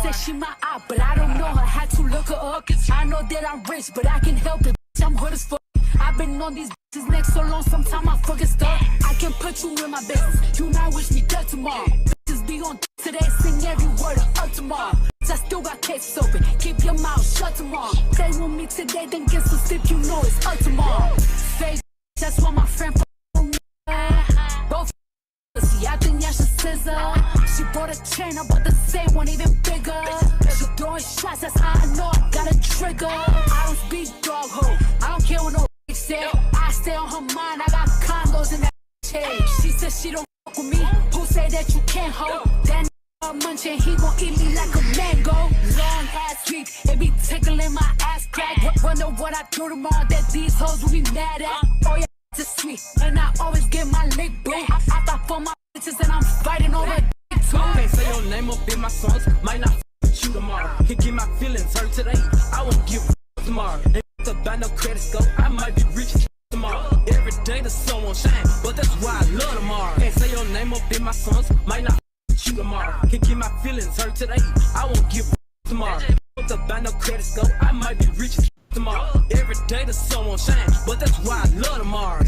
said she my eye, but I don't know her. Had to look her up. I know that I'm rich, but I can help it. I'm good as fuck. I've been on these bitches next so long, sometimes I fucking stuck. I can put you in my business. You might wish me dead tomorrow. Bitches be on today, sing every word of up tomorrow. I still got cases open. Keep your mouth shut tomorrow. Play with me today, then get some sleep. You know it's up tomorrow. Fake, that's what my friend. Both. See, I think y'all should scissor. She bought a chain, I bought the same one, even bigger. She throwing shots, that's how I know I got a trigger. I don't speak dog hoe. I don't care what no bitch say. I stay on her mind, I got condos in that chain. She said she don't fuck with me. Who say that you can't hold? That munching, he gon' eat me like a mango. Long ass week, it be tickling my ass crack. Wonder what I do tomorrow that these hoes will be mad at. Oh yeah, it's sweet, and I always get my lick boo. I thought for my bitches and I'm fighting over dick too. Can't say your name up in my songs, might not with you tomorrow. Can get my feelings hurt today, I won't give a tomorrow. Ain't about no credit score, I might be rich tomorrow. Every day the sun won't shine, but that's why I love tomorrow. Can't say your name up in my songs, might not you tomorrow. Can get my feelings hurt today, I won't give a tomorrow. Ain't about no credit score, I might be rich tomorrow. Every day the sun won't shine, but that's why I love tomorrow.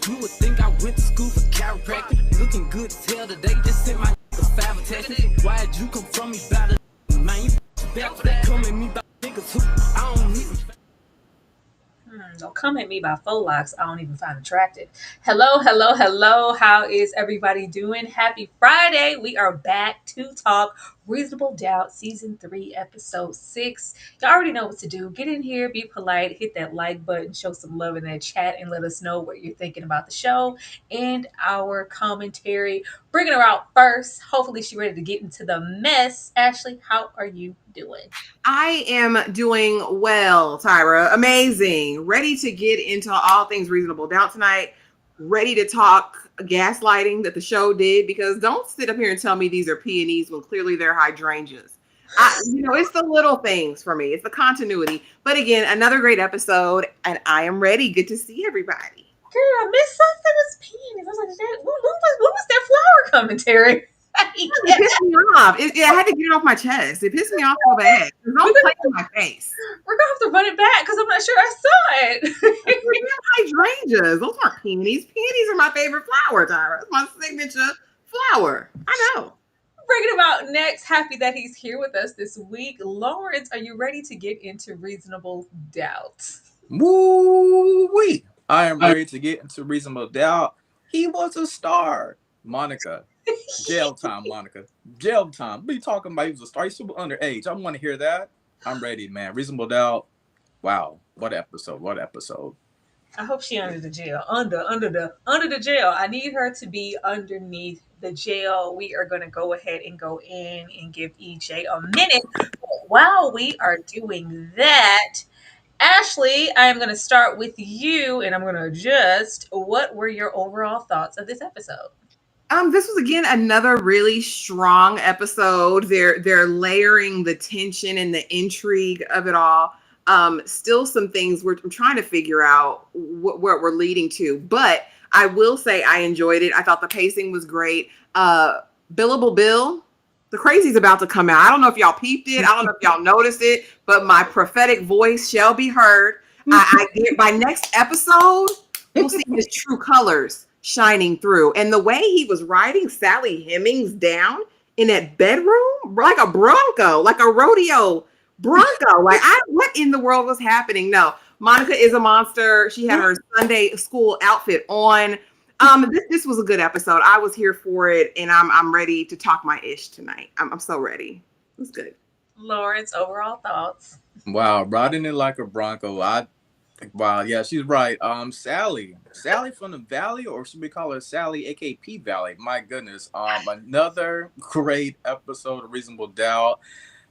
You would think I went to school for chiropractic. Looking good as hell today, just sent my five attachment. Why'd you come from me about it? Man, you back for that, come at me about niggas who I don't need. Don't come at me by faux locks I don't even find attractive. Hello, hello, hello. How is everybody doing? Happy Friday. We are back to talk Reasonable Doubt Season 3, Episode 6. You already know what to do. Get in here, be polite, hit that like button, show some love in that chat, and let us know what you're thinking about the show and our commentary. Bringing her out first. Hopefully she's ready to get into the mess. Ashley, how are you doing? I am doing well, Tyra. Amazing. Ready to get into all things Reasonable Doubt tonight. Ready to talk gaslighting that the show did, because don't sit up here and tell me these are peonies when clearly they're hydrangeas. It's the little things for me. It's the continuity. But again, another great episode, and I am ready. Good to see everybody. Girl, I missed something. It was peonies. I was like, what was that flower commentary? It pissed me off. I had to get it off my chest. It pissed me off so bad. Don't play in my face. We're gonna have to run it back because I'm not sure I saw it. Hydrangeas. Those aren't peonies. Peonies are my favorite flower, Tyra. It's my signature flower. I know. Bringing him out next. Happy that he's here with us this week. Lawrence, are you ready to get into Reasonable Doubt? Woo-wee. I am ready to get into Reasonable Doubt. He was a star. Monica. Jail time, Monica. Jail time. What are you talking about? He was a star. He's super underage. I want to hear that. I'm ready, man. Reasonable Doubt. Wow. What episode. What episode. I hope she under the jail. Under the jail. I need her to be underneath the jail. We are going to go ahead and go in and give EJ a minute. While we are doing that, Ashley, I am going to start with you and I'm going to adjust. What were your overall thoughts of this episode? This was again another really strong episode. They're layering the tension and the intrigue of it all. Still some things I'm trying to figure out what we're leading to, but I will say I enjoyed it. I thought the pacing was great. Billable Bill, the crazy's about to come out. I don't know if y'all peeped it. I don't know if y'all noticed it, but my prophetic voice shall be heard. I get by next episode, we'll see his true colors shining through. And the way he was riding Sally Hemings down in that bedroom, like a bronco, like a rodeo bronco. Like, what in the world was happening? No, Monica is a monster. She had her Sunday school outfit on. This was a good episode. I was here for it, and I'm ready to talk my ish tonight. I'm so ready. It was good. Lawrence, overall thoughts? Wow, riding it like a bronco. Wow, yeah, she's right. Sally from the Valley, or should we call her Sally, aka P Valley? My goodness. Another great episode of Reasonable Doubt.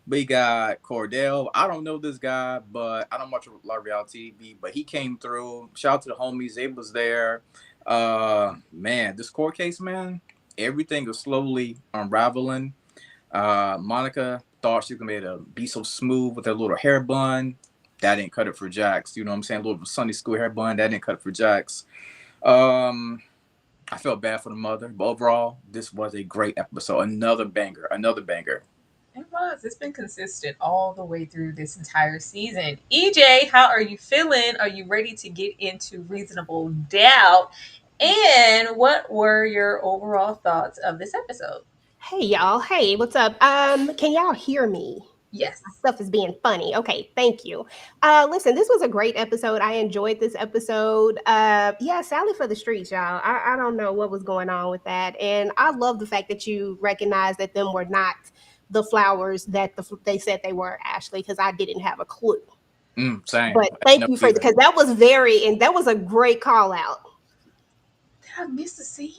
We got Cordell. I don't know this guy, but I don't watch a lot of reality TV, but he came through. Shout out to the homies. They was there. Man, this court case, man, everything is slowly unraveling. Monica thought she was gonna be able to be so smooth with her little hair bun. That didn't cut it for Jax. You know what I'm saying? A little Sunday school hair bun. That didn't cut it for Jax. I felt bad for the mother, but overall, this was a great episode. Another banger. It was. was. It's been consistent all the way through this entire season. EJ, how are you feeling? Are you ready to get into Reasonable Doubt? And what were your overall thoughts of this episode? Hey y'all. Hey, what's up? Can y'all hear me? Yes. Stuff is being funny. Okay, thank you. Listen, this was a great episode. I enjoyed this episode. Yeah, Sally for the streets, y'all. I don't know what was going on with that. And I love the fact that you recognize that them were not the flowers that they said they were, Ashley, because I didn't have a clue. Same. But thank you for because that was that was a great call out. Did I miss the scene?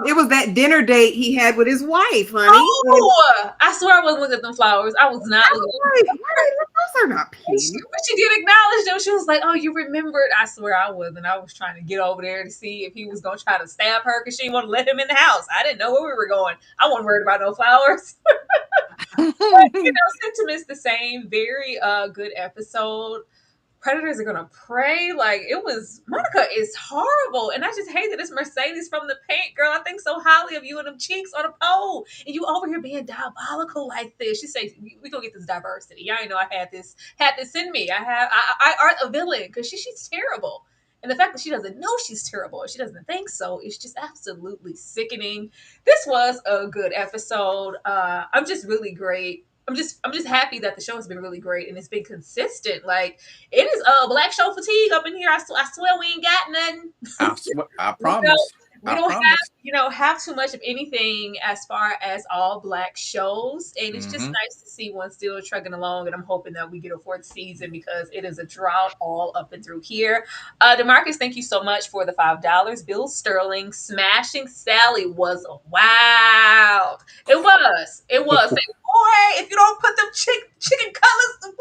It was that dinner date he had with his wife, honey. Oh, I swear I wasn't looking at them flowers. I was not looking. Those are not pink. But she did acknowledge them. She was like, "Oh, you remembered?" I swear I wasn't. I was trying to get over there to see if he was gonna try to stab her because she didn't want to let him in the house. I didn't know where we were going. I wasn't worried about no flowers. But, sentiment's the same. Very good episode. Predators are gonna pray. Like it was, Monica is horrible, and I just hate that it's Mercedes from the paint, girl. I think so highly of you and them cheeks on a pole, and you over here being diabolical like this. She says we gonna get this diversity. Y'all know I had this in me. I art a villain because she's terrible, and the fact that she doesn't know she's terrible or she doesn't think so is just absolutely sickening. This was a good episode. I'm just really great. I'm just happy that the show has been really great and it's been consistent. Like it is black show fatigue up in here. I swear we ain't got nothing. I promise. We don't have too much of anything as far as all black shows, and it's just nice to see one still trucking along. And I'm hoping that we get a fourth season because it is a drought all up and through here. Demarcus, thank you so much for the $5. Bill Sterling smashing Sally was wild. It was. Say, boy, if you don't put them chicken colors,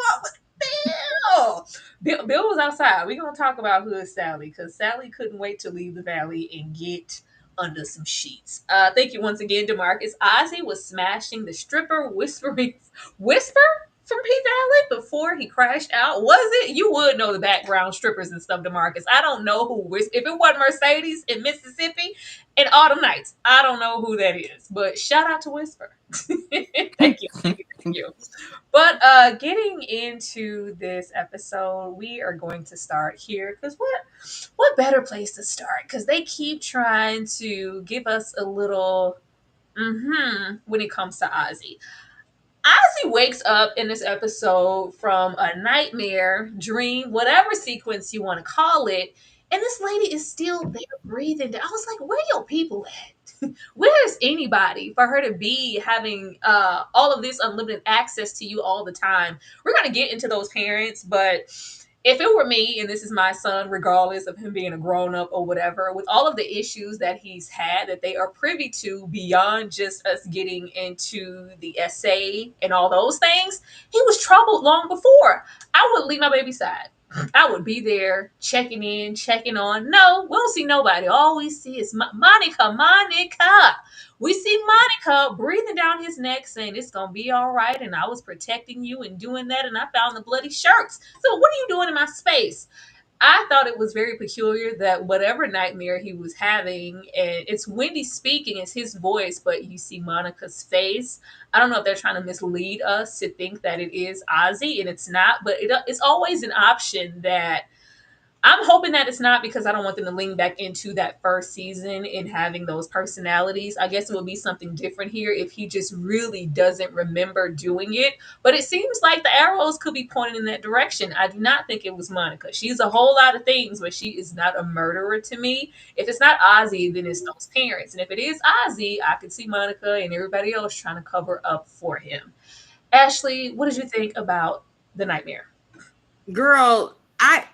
Bill was outside. We're going to talk about Hood Sally because Sally couldn't wait to leave the valley and get under some sheets. Thank you once again, DeMarcus. Ozzy was smashing the stripper whisper from P Valley before he crashed out. Was it? You would know the background strippers and stuff, DeMarcus. I don't know who. If it wasn't Mercedes in Mississippi and Autumn Nights, I don't know who that is. But shout out to Whisper. Thank you. But getting into this episode, we are going to start here because what better place to start? Because they keep trying to give us a little when it comes to Ozzy. Ozzy wakes up in this episode from a nightmare, dream, whatever sequence you want to call it, and this lady is still there breathing. I was like, where your people at? Where's anybody for her to be having all of this unlimited access to you all the time? We're going to get into those parents, but if it were me and this is my son, regardless of him being a grown up or whatever, with all of the issues that he's had that they are privy to beyond just us getting into the essay and all those things, he was troubled long before. I wouldn't leave my baby's side. I would be there checking in, checking on. No, we don't see nobody. All we see is Monica. We see Monica breathing down his neck saying it's going to be all right. And I was protecting you and doing that. And I found the bloody shirts. So what are you doing in my space? I thought it was very peculiar that whatever nightmare he was having, and it's Wendy speaking, it's his voice, but you see Monica's face. I don't know if they're trying to mislead us to think that it is Ozzy, and it's not, but it's always an option that I'm hoping that it's not because I don't want them to lean back into that first season and having those personalities. I guess it would be something different here if he just really doesn't remember doing it. But it seems like the arrows could be pointing in that direction. I do not think it was Monica. She's a whole lot of things, but she is not a murderer to me. If it's not Ozzy, then it's those parents. And if it is Ozzy, I could see Monica and everybody else trying to cover up for him. Ashley, what did you think about the nightmare? Girl,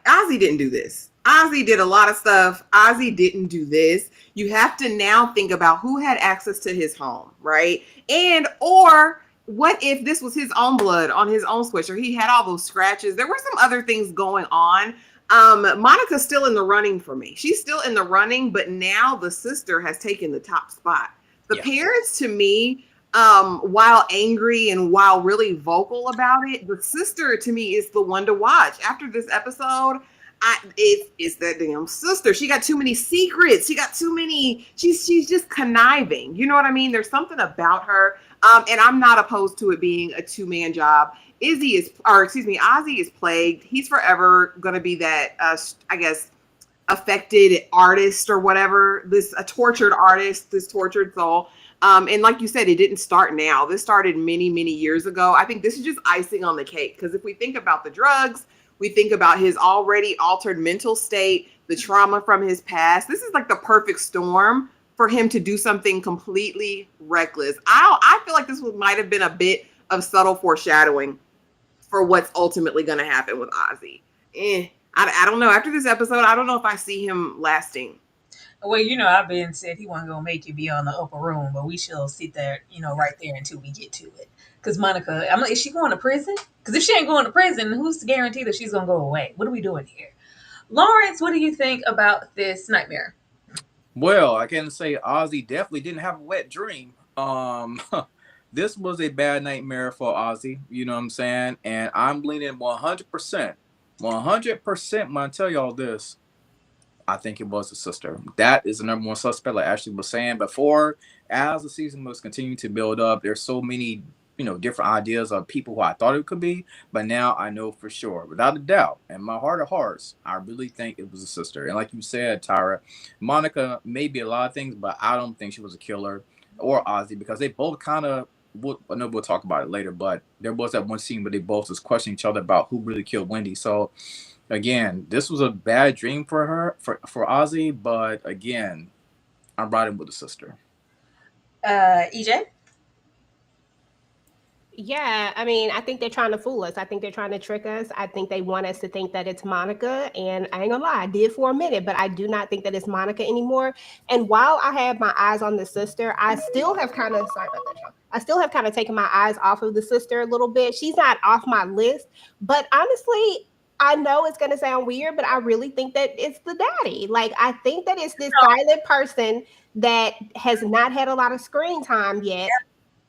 Ozzy didn't do this. Ozzy did a lot of stuff. Ozzy didn't do this. You have to now think about who had access to his home, right? And or what if this was his own blood on his own sweatshirt? He had all those scratches. There were some other things going on. Monica's still in the running for me. She's still in the running, but now the sister has taken the top spot. The parents, to me, while angry and while really vocal about it, the sister to me is the one to watch. After this episode, it's that damn sister. She got too many secrets. She got too many. She's just conniving. You know what I mean? There's something about her. And I'm not opposed to it being a two-man job. Ozzy is plagued. He's forever going to be that, I guess, affected artist or whatever, a tortured artist, this tortured soul. And like you said, it didn't start now. This started many, many years ago. I think this is just icing on the cake, because if we think about the drugs, we think about his already altered mental state, the trauma from his past. This is like the perfect storm for him to do something completely reckless. I feel like this might have been a bit of subtle foreshadowing for what's ultimately going to happen with Ozzy. I don't know. After this episode, I don't know if I see him lasting. Well, I've been said he wasn't gonna make it beyond the upper room, but we shall sit there, right there until we get to it. Because Monica, is she going to prison? Because if she ain't going to prison, who's to guarantee that she's gonna go away? What are we doing here? Lawrence, what do you think about this nightmare? Well, I can say Ozzy definitely didn't have a wet dream. This was a bad nightmare for Ozzy. You know what I'm saying? And I'm leaning 100%. 100% when I tell y'all this, I think it was the sister. That is the number one suspect, like Ashley was saying before. As the season was continuing to build up, there's so many, different ideas of people who I thought it could be, but now I know for sure, without a doubt, in my heart of hearts, I really think it was a sister. And like you said, Tyra, Monica may be a lot of things, but I don't think she was a killer, or Ozzy, because they both kind of, I know we'll talk about it later, but there was that one scene where they both was questioning each other about who really killed Wendy. So again, this was a bad dream for her, for Ozzy, but again, I'm riding with the sister. EJ? Yeah, I mean, I think they're trying to fool us. I think they're trying to trick us. I think they want us to think that it's Monica. And I ain't gonna lie, I did for a minute, but I do not think that it's Monica anymore. And while I have my eyes on the sister, I still have kind of, sorry about that, y'all. I still have kind of taken my eyes off of the sister a little bit. She's not off my list, but honestly, I know it's going to sound weird, but I really think that it's the daddy. Like, I think that it's this silent person that has not had a lot of screen time yet.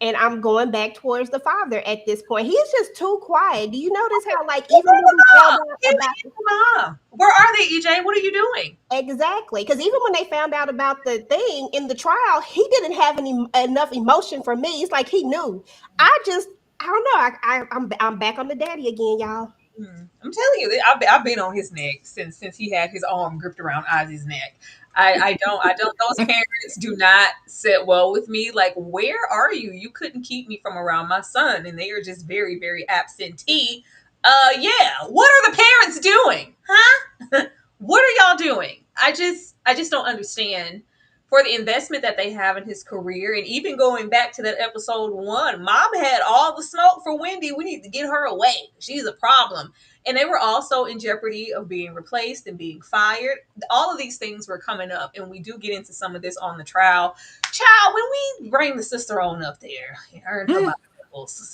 And I'm going back towards the father at this point. He's just too quiet. Do you notice how, like, even when we found out about where are they, EJ? What are you doing? Exactly, because even when they found out about the thing in the trial, he didn't have enough emotion for me. It's like he knew. I don't know. I'm back on the daddy again, y'all. I'm telling you, I've been on his neck since he had his arm gripped around Ozzy's neck. I don't. Those parents do not sit well with me. Like, where are you? You couldn't keep me from around my son, and they are just very, very absentee. Yeah. What are the parents doing? Huh? What are y'all doing? I just don't understand. For the investment that they have in his career, and even going back to that episode 1, mom had all the smoke for Wendy. We need to get her away. She's a problem. And they were also in jeopardy of being replaced and being fired. All of these things were coming up, and we do get into some of this on the trial. Child, when we bring the sister on up there, her and her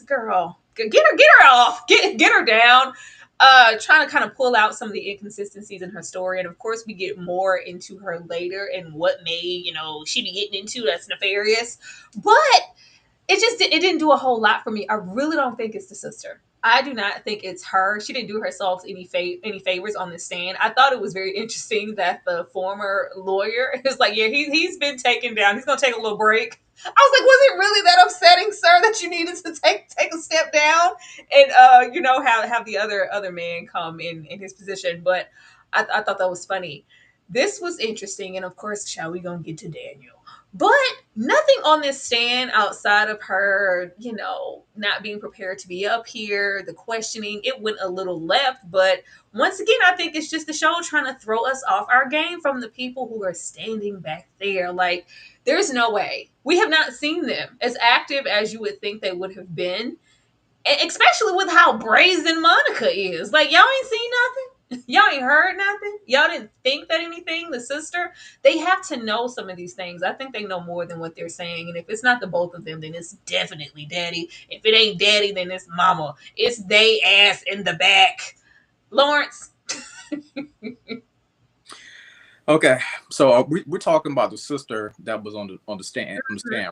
girl, get her off, get her down. Trying to kind of pull out some of the inconsistencies in her story, and of course we get more into her later and what may she be getting into that's nefarious, but it didn't do a whole lot for me. I really don't think it's the sister. I do not think it's her. She didn't do herself any favors on the stand. I thought it was very interesting that the former lawyer is like, yeah, he's been taken down. He's gonna take a little break. I was like, was it really that upsetting, sir, that you needed to take a step down and have the other man come in his position? But I thought that was funny. This was interesting, and of course, shall we gonna get to Daniel? But nothing on this stand outside of her, not being prepared to be up here, the questioning, it went a little left. But once again, I think it's just the show trying to throw us off our game from the people who are standing back there. Like, there's no way. We have not seen them as active as you would think they would have been, especially with how brazen Monica is. Like, y'all ain't seen nothing. Y'all ain't heard nothing. Y'all didn't think that anything. The sister, they have to know some of these things. I think they know more than what they're saying. And if it's not the both of them, then it's definitely daddy. If it ain't daddy, then it's mama. It's they ass in the back. Lawrence. Okay, so we're talking about the sister that was on the stand,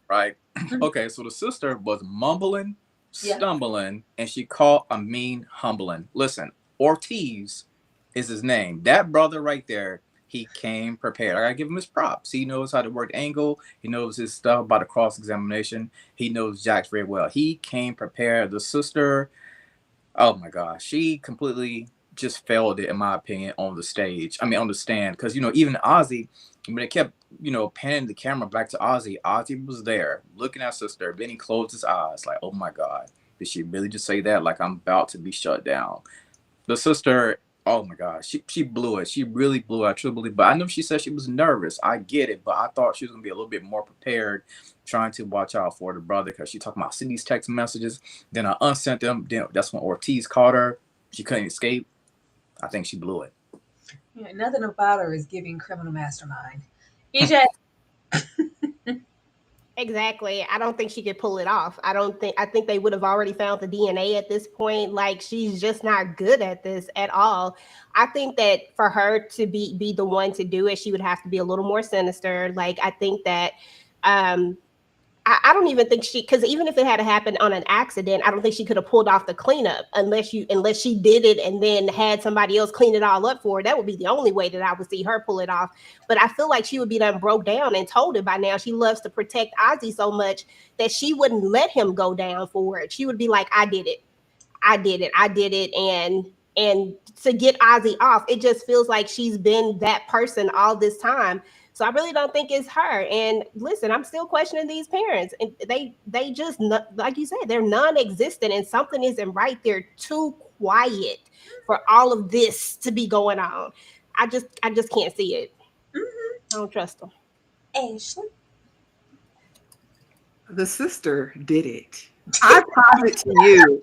right? Okay, so the sister was mumbling, stumbling, and she called Amin humbling. Listen, Ortiz is his name. That brother right there he came prepared. I gotta give him his props. He knows how to work angle. He knows his stuff about the cross examination. He knows Jax very well. He came prepared. The sister, oh my gosh, she completely just failed it in my opinion on the stage. I mean on the stand, because even Ozzy, when it kept panning the camera back to Ozzy, Ozzy was there looking at sister. Then he closed his eyes like, oh my god, did she really just say that? Like I'm about to be shut down. The sister, oh my gosh, she blew it. She really blew it. I truly believe. But I know she said she was nervous. I get it, but I thought she was gonna be a little bit more prepared, trying to watch out for the brother because she talking about sending these text messages. Then I unsent them. Then that's when Ortiz caught her. She couldn't escape. I think she blew it. Yeah, nothing about her is giving criminal mastermind. EJ, Exactly. I don't think she could pull it off. I think they would have already found the DNA at this point. Like she's just not good at this at all. I think that for her to be the one to do it, she would have to be a little more sinister. Like I think that um I don't even think because even if it had happened on an accident, I don't think she could have pulled off the cleanup unless she did it and then had somebody else clean it all up for her. That would be the only way that I would see her pull it off. But I feel like she would be done broke down and told it by now. She loves to protect Ozzy so much that she wouldn't let him go down for it. She would be like, I did it. I did it, and to get Ozzy off, it just feels like she's been that person all this time. So I really don't think it's her. And listen, I'm still questioning these parents, and they just like you said, they're non-existent, and something isn't right. They're too quiet for all of this to be going on. I just can't see it. I don't trust them. Ashley. The sister did it. I posit to you.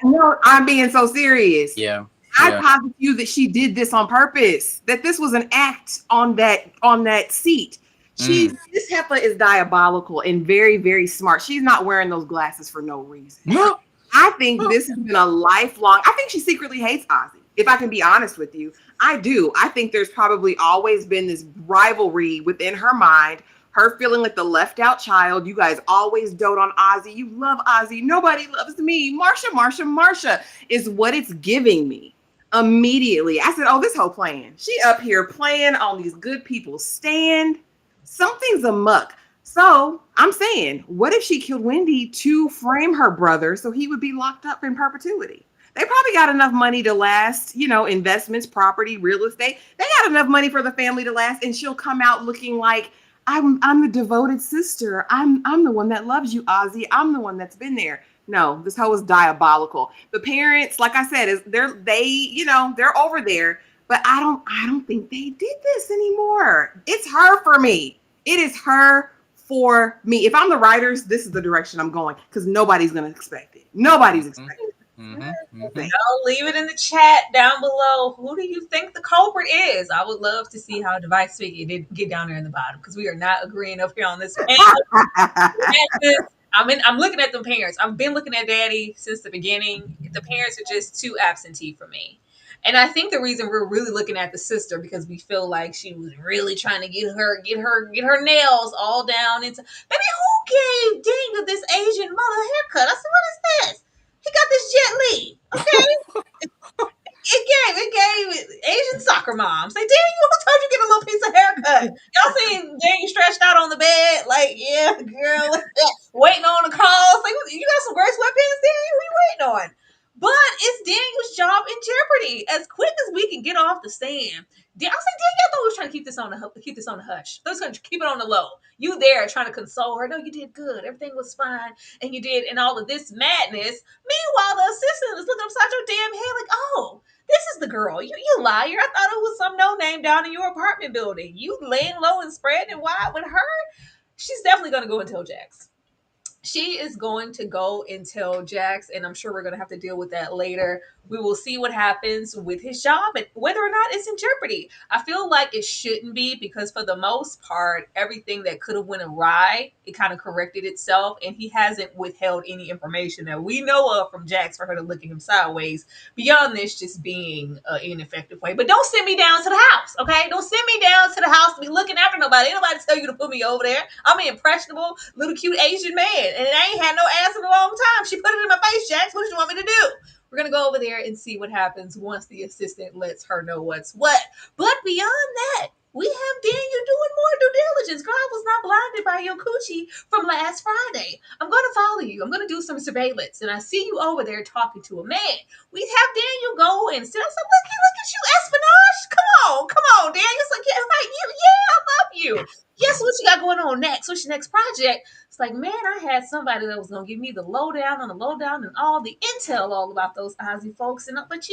No, I'm being so serious. Yeah. I Yeah. posit to you that she did this on purpose. That this was an act on that seat. This heifer is diabolical and very, very smart. She's not wearing those glasses for no reason. No. I think this has been a lifelong. I think she secretly hates Ozzy. If I can be honest with you, I do. I think there's probably always been this rivalry within her mind. Her feeling like the left out child. You guys always dote on Ozzy. You love Ozzy. Nobody loves me. Marsha is what it's giving me. Immediately, I said, "Oh, this whole playing. She up here playing on these good people stand. Something's amuck." So I'm saying, what if she killed Wendy to frame her brother so he would be locked up in perpetuity? They probably got enough money to last, investments, property, real estate. They got enough money for the family to last, and she'll come out looking like I'm the devoted sister. I'm the one that loves you, Ozzy. I'm the one that's been there. No, this hoe is diabolical. The parents, like I said, they're over there, but I don't think they did this anymore. It's her for me. It is her for me. If I'm the writers, this is the direction I'm going because nobody's gonna expect it. Nobody's expecting it. Y'all leave it in the chat down below. Who do you think the culprit is? I would love to see how Device Figure did get down there in the bottom because we are not agreeing up here on this panel. I'm looking at the parents. I've been looking at Daddy since the beginning. The parents are just too absentee for me. And I think the reason we're really looking at the sister because we feel like she was really trying to get her nails all down into. Baby, who gave Daniel this Asian mother haircut? I said, what is this? He got this Jet Li. Okay. It gave Asian soccer moms. Say, Daniel, who told you get a little piece of haircut? Y'all seen Daniel stretched out on the bed? Like, yeah, girl, waiting on the calls. Like, you got some gray sweatpants, Daniel? Who you waiting on? But it's Daniel's job in jeopardy. As quick as we can get off the stand, I was like, Daniel, I thought we was trying to keep this on the hush. I was going to keep it on the low. You there trying to console her? No, you did good. Everything was fine, and you did. And all of this madness. Meanwhile, the assistant is looking upside your damn head, like, oh. This is the girl. You liar. I thought it was some no name down in your apartment building. You laying low and spreading wide with her. She's definitely going to go and tell Jax. She is going to go and tell Jax, and I'm sure we're going to have to deal with that later. We will see what happens with his job and whether or not it's in jeopardy. I feel like it shouldn't be because for the most part, everything that could have went awry, it kind of corrected itself, and he hasn't withheld any information that we know of from Jax for her to look at him sideways beyond this just being an ineffective way. But don't send me down to the house, okay? Don't send me down to the house to be looking after nobody. Ain't nobody tell you to put me over there. I'm an impressionable, little cute Asian man, and I ain't had no ass in a long time. She put it in my face, Jax. What did you want me to do? We're gonna go over there and see what happens once the assistant lets her know what's what. But beyond that, we have Daniel doing more due diligence. Girl, I was not blinded by your coochie from last Friday. I'm gonna follow you. I'm gonna do some surveillance, and I see you over there talking to a man. We have Daniel go and sit. I said, look at you, espionage. Come on, Daniel. It's like, yeah, right, yeah, I love you. Guess what you got going on next? What's your next project? It's like, man, I had somebody that was gonna give me the lowdown on the lowdown and all the intel all about those Ozzy folks. And but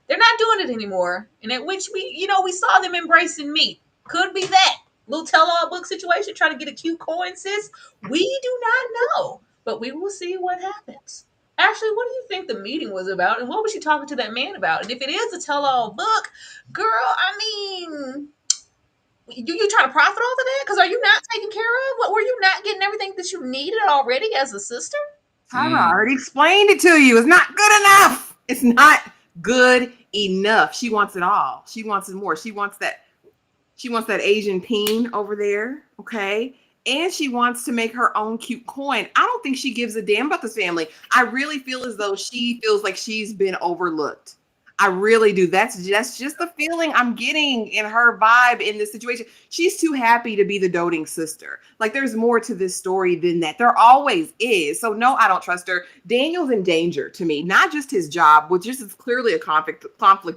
they're not doing it anymore. And at which we saw them embracing me. Could be that little tell-all book situation, trying to get a cute coin, sis. We do not know, but we will see what happens. Ashley, what do you think the meeting was about, and what was she talking to that man about? And if it is a tell-all book, girl, I mean, you trying to profit off of that? Because are you not taken care of? What, were you not getting everything that you needed already as a sister? Tyra already explained it to you. It's not good enough. It's not good enough. She wants it all. She wants it more. She wants that Asian peen over there. Okay. And she wants to make her own cute coin. I don't think she gives a damn about this family. I really feel as though she feels like she's been overlooked. I really do. That's just the feeling I'm getting in her vibe in this situation. She's too happy to be the doting sister. Like, there's more to this story than that. There always is. So no, I don't trust her. Daniel's in danger to me, not just his job, which is clearly a conflict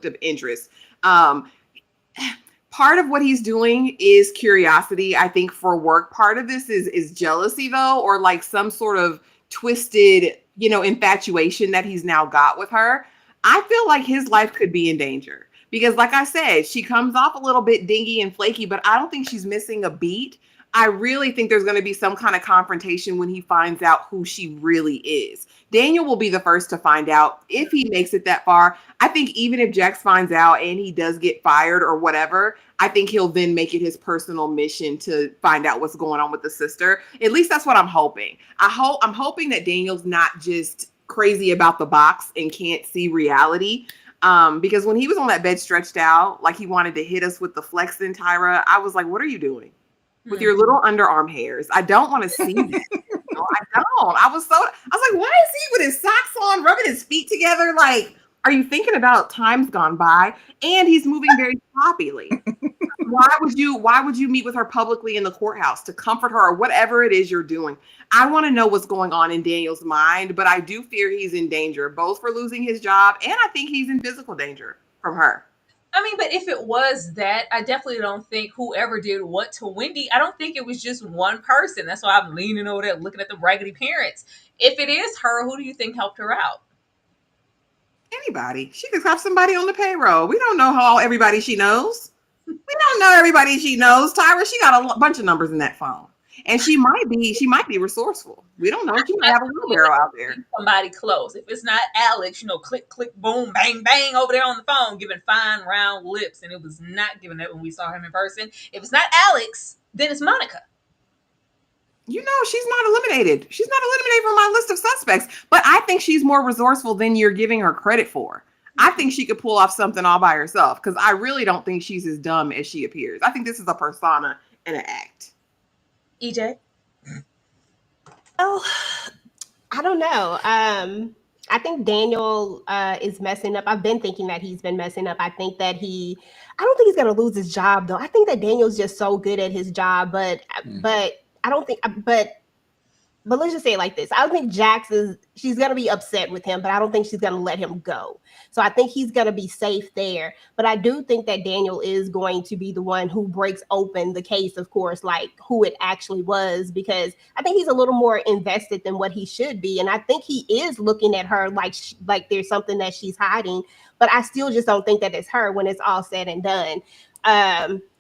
of interest. Part of what he's doing is curiosity, I think, for work. Part of this is jealousy, though, or like some sort of twisted, infatuation that he's now got with her. I feel like his life could be in danger because, like I said, she comes off a little bit dingy and flaky, but I don't think she's missing a beat. I really think there's going to be some kind of confrontation when he finds out who she really is. Daniel will be the first to find out if he makes it that far. I think even if Jax finds out and he does get fired or whatever, I think he'll then make it his personal mission to find out what's going on with the sister. At least that's what I'm hoping. I'm hoping that Daniel's not just crazy about the box and can't see reality. Because when he was on that bed stretched out, like he wanted to hit us with the flexing, Tyra, I was like, what are you doing with your little underarm hairs? I don't want to see that. I don't. I was like, why is he with his socks on, rubbing his feet together? Like, are you thinking about times gone by? And he's moving very sloppily. Why would you meet with her publicly in the courthouse to comfort her or whatever it is you're doing? I want to know what's going on in Daniel's mind, but I do fear he's in danger, both for losing his job and I think he's in physical danger from her. I mean, but if it was that, I definitely don't think whoever did what to Wendy, I don't think it was just one person. That's why I'm leaning over there looking at the raggedy parents. If it is her, who do you think helped her out? Anybody. She could have somebody on the payroll. We don't know how everybody she knows. We don't know everybody she knows. Tyra, she got a bunch of numbers in that phone. And she might be resourceful. We don't know. She might have a wheelbarrow out there. Somebody close. If it's not Alex, click, click, boom, bang, bang over there on the phone, giving fine, round lips. And it was not giving that when we saw him in person. If it's not Alex, then it's Monica. She's not eliminated. She's not eliminated from my list of suspects. But I think she's more resourceful than you're giving her credit for. I think she could pull off something all by herself because I really don't think she's as dumb as she appears. I think this is a persona and an act. EJ? Oh, I don't know. I think Daniel is messing up. I've been thinking that he's been messing up. I don't think he's going to lose his job, though. I think that Daniel's just so good at his job, but I don't think, but let's just say it like this. I don't think she's going to be upset with him, but I don't think she's going to let him go. So I think he's going to be safe there. But I do think that Daniel is going to be the one who breaks open the case, of course, like who it actually was, because I think he's a little more invested than what he should be. And I think he is looking at her like there's something that she's hiding. But I still just don't think that it's her when it's all said and done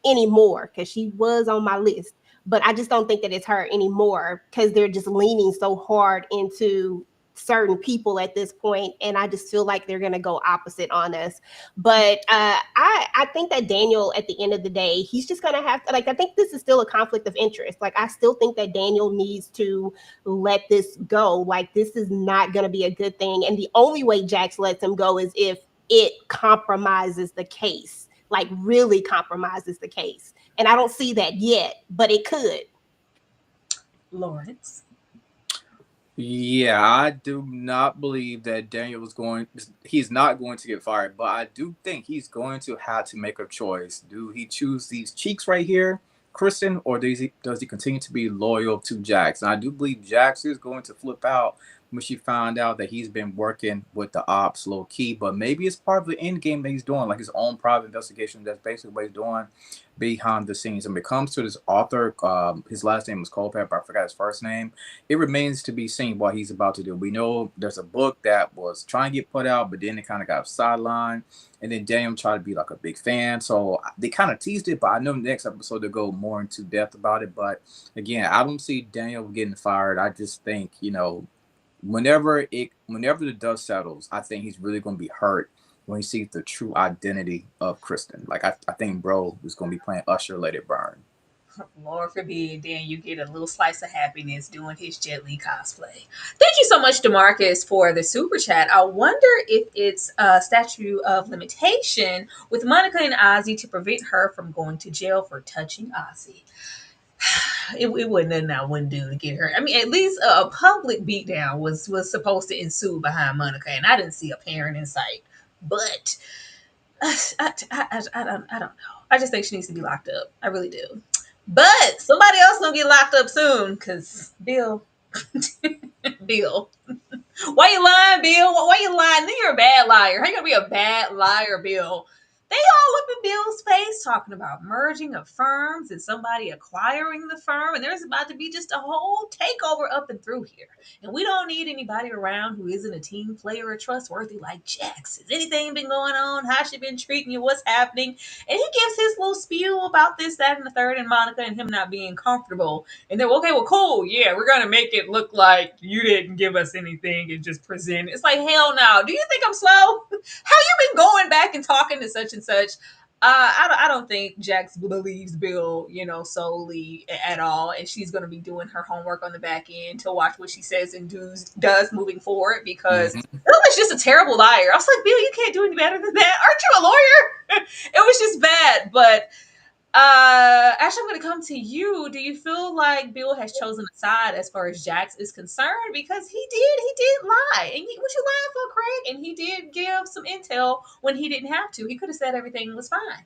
anymore, because she was on my list. But I just don't think that it's her anymore because they're just leaning so hard into certain people at this point, and I just feel like they're going to go opposite on us. But I think that Daniel, at the end of the day, he's just going to have to, I think this is still a conflict of interest. I still think that Daniel needs to let this go. This is not going to be a good thing. And the only way Jax lets him go is if it compromises the case, really compromises the case. And I don't see that yet, but it could. Lawrence? Yeah, I do not believe that Daniel was going. He's not going to get fired, but I do think he's going to have to make a choice. Do he choose these cheeks right here, Kristen, or does he continue to be loyal to Jax? And I do believe Jax is going to flip out when she found out that he's been working with the ops low key. But maybe it's part of the end game that he's doing, like his own private investigation. That's basically what he's doing behind the scenes. And when it comes to this author, his last name was Culpepper. I forgot his first name. It remains to be seen what he's about to do. We know there's a book that was trying to get put out, but then it kind of got sidelined. And then Daniel tried to be like a big fan. So they kind of teased it, but I know the next episode they'll go more into depth about it. But again, I don't see Daniel getting fired. I just think, whenever the dust settles, I think he's really going to be hurt when he sees the true identity of Kristen. Like I think bro is going to be playing Usher, Let It Burn. Lord forbid, then you get a little slice of happiness doing his Jet Li cosplay. Thank you so much, Demarcus, for the super chat. I wonder if it's a statute of limitation with Monica and Ozzy to prevent her from going to jail for touching Ozzy. It wasn't nothing I wouldn't do to get her. I mean, at least a public beatdown was supposed to ensue behind Monica, and I didn't see a parent in sight. But I don't know. I just think she needs to be locked up. I really do. But somebody else gonna get locked up soon, cause Bill, Bill, why you lying, Bill? Why you lying? Then you're a bad liar. How you gonna be a bad liar, Bill? They all up in Bill's face talking about merging of firms and somebody acquiring the firm, and there's about to be just a whole takeover up and through here. And we don't need anybody around who isn't a team player or trustworthy like Jax. Has anything been going on? How's she been treating you? What's happening? And he gives his little spew about this, that, and the third, and Monica and him not being comfortable. And they're okay, well, cool. Yeah, we're gonna make it look like you didn't give us anything and just present it. It's like, hell no. Do you think I'm slow? How you been going back and talking to such and such? I don't think Jax believes Bill, solely at all, and she's going to be doing her homework on the back end to watch what she says and does moving forward, because Bill is just a terrible liar. I was like, Bill, you can't do any better than that. Aren't you a lawyer? It was just bad. But Ashley, I'm going to come to you. Do you feel like Bill has chosen a side as far as Jax is concerned? Because he did lie. And what you lying for, Craig? And he did give some intel when he didn't have to. He could have said everything was fine.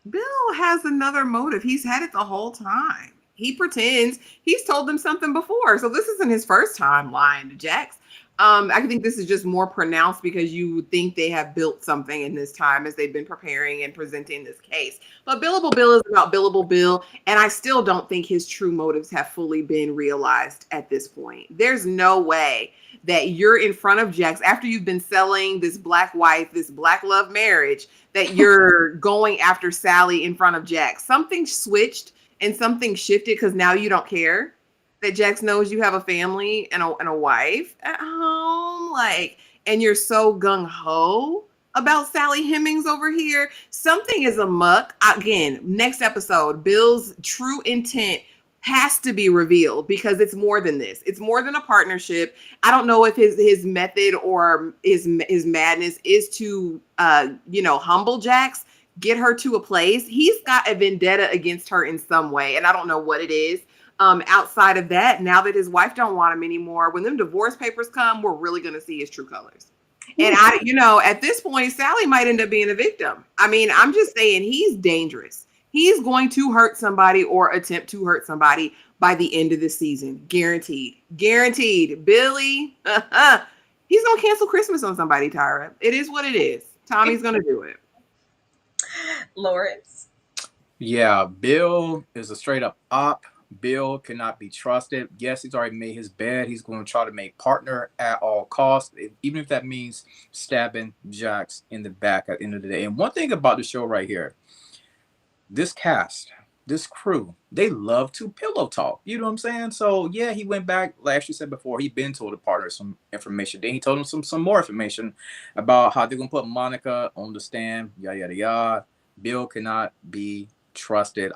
Bill has another motive. He's had it the whole time. He pretends he's told them something before. So this isn't his first time lying to Jax. I think this is just more pronounced because you would think they have built something in this time as they've been preparing and presenting this case. But Billable Bill is about Billable Bill, and I still don't think his true motives have fully been realized at this point. There's no way that you're in front of Jax after you've been selling this black wife, this black love marriage, that you're going after Sally in front of Jax. Something switched and something shifted because now you don't care that Jax knows you have a family and a wife at home, and you're so gung-ho about Sally Hemings over here. Something is amuck. Again, next episode, Bill's true intent has to be revealed because it's more than this. It's more than a partnership. I don't know if his method or his madness is to humble Jax, get her to a place. He's got a vendetta against her in some way, and I don't know what it is. Outside of that, now that his wife don't want him anymore, when them divorce papers come, we're really going to see his true colors. And at this point, Sally might end up being a victim. I mean, I'm just saying he's dangerous. He's going to hurt somebody or attempt to hurt somebody by the end of the season. Guaranteed. Guaranteed. Billy, he's going to cancel Christmas on somebody, Tyra. It is what it is. Tommy's going to do it. Lawrence. Yeah, Bill is a straight up op. Bill cannot be trusted. Yes, he's already made his bed. He's going to try to make partner at all costs, even if that means stabbing Jax in the back at the end of the day. And one thing about the show right here, this cast, this crew, they love to pillow talk. You know what I'm saying? So yeah, he went back, like you said before, he'd been told the partner some information. Then he told him some more information about how they're going to put Monica on the stand, yada, yada, yada. Bill cannot be trusted.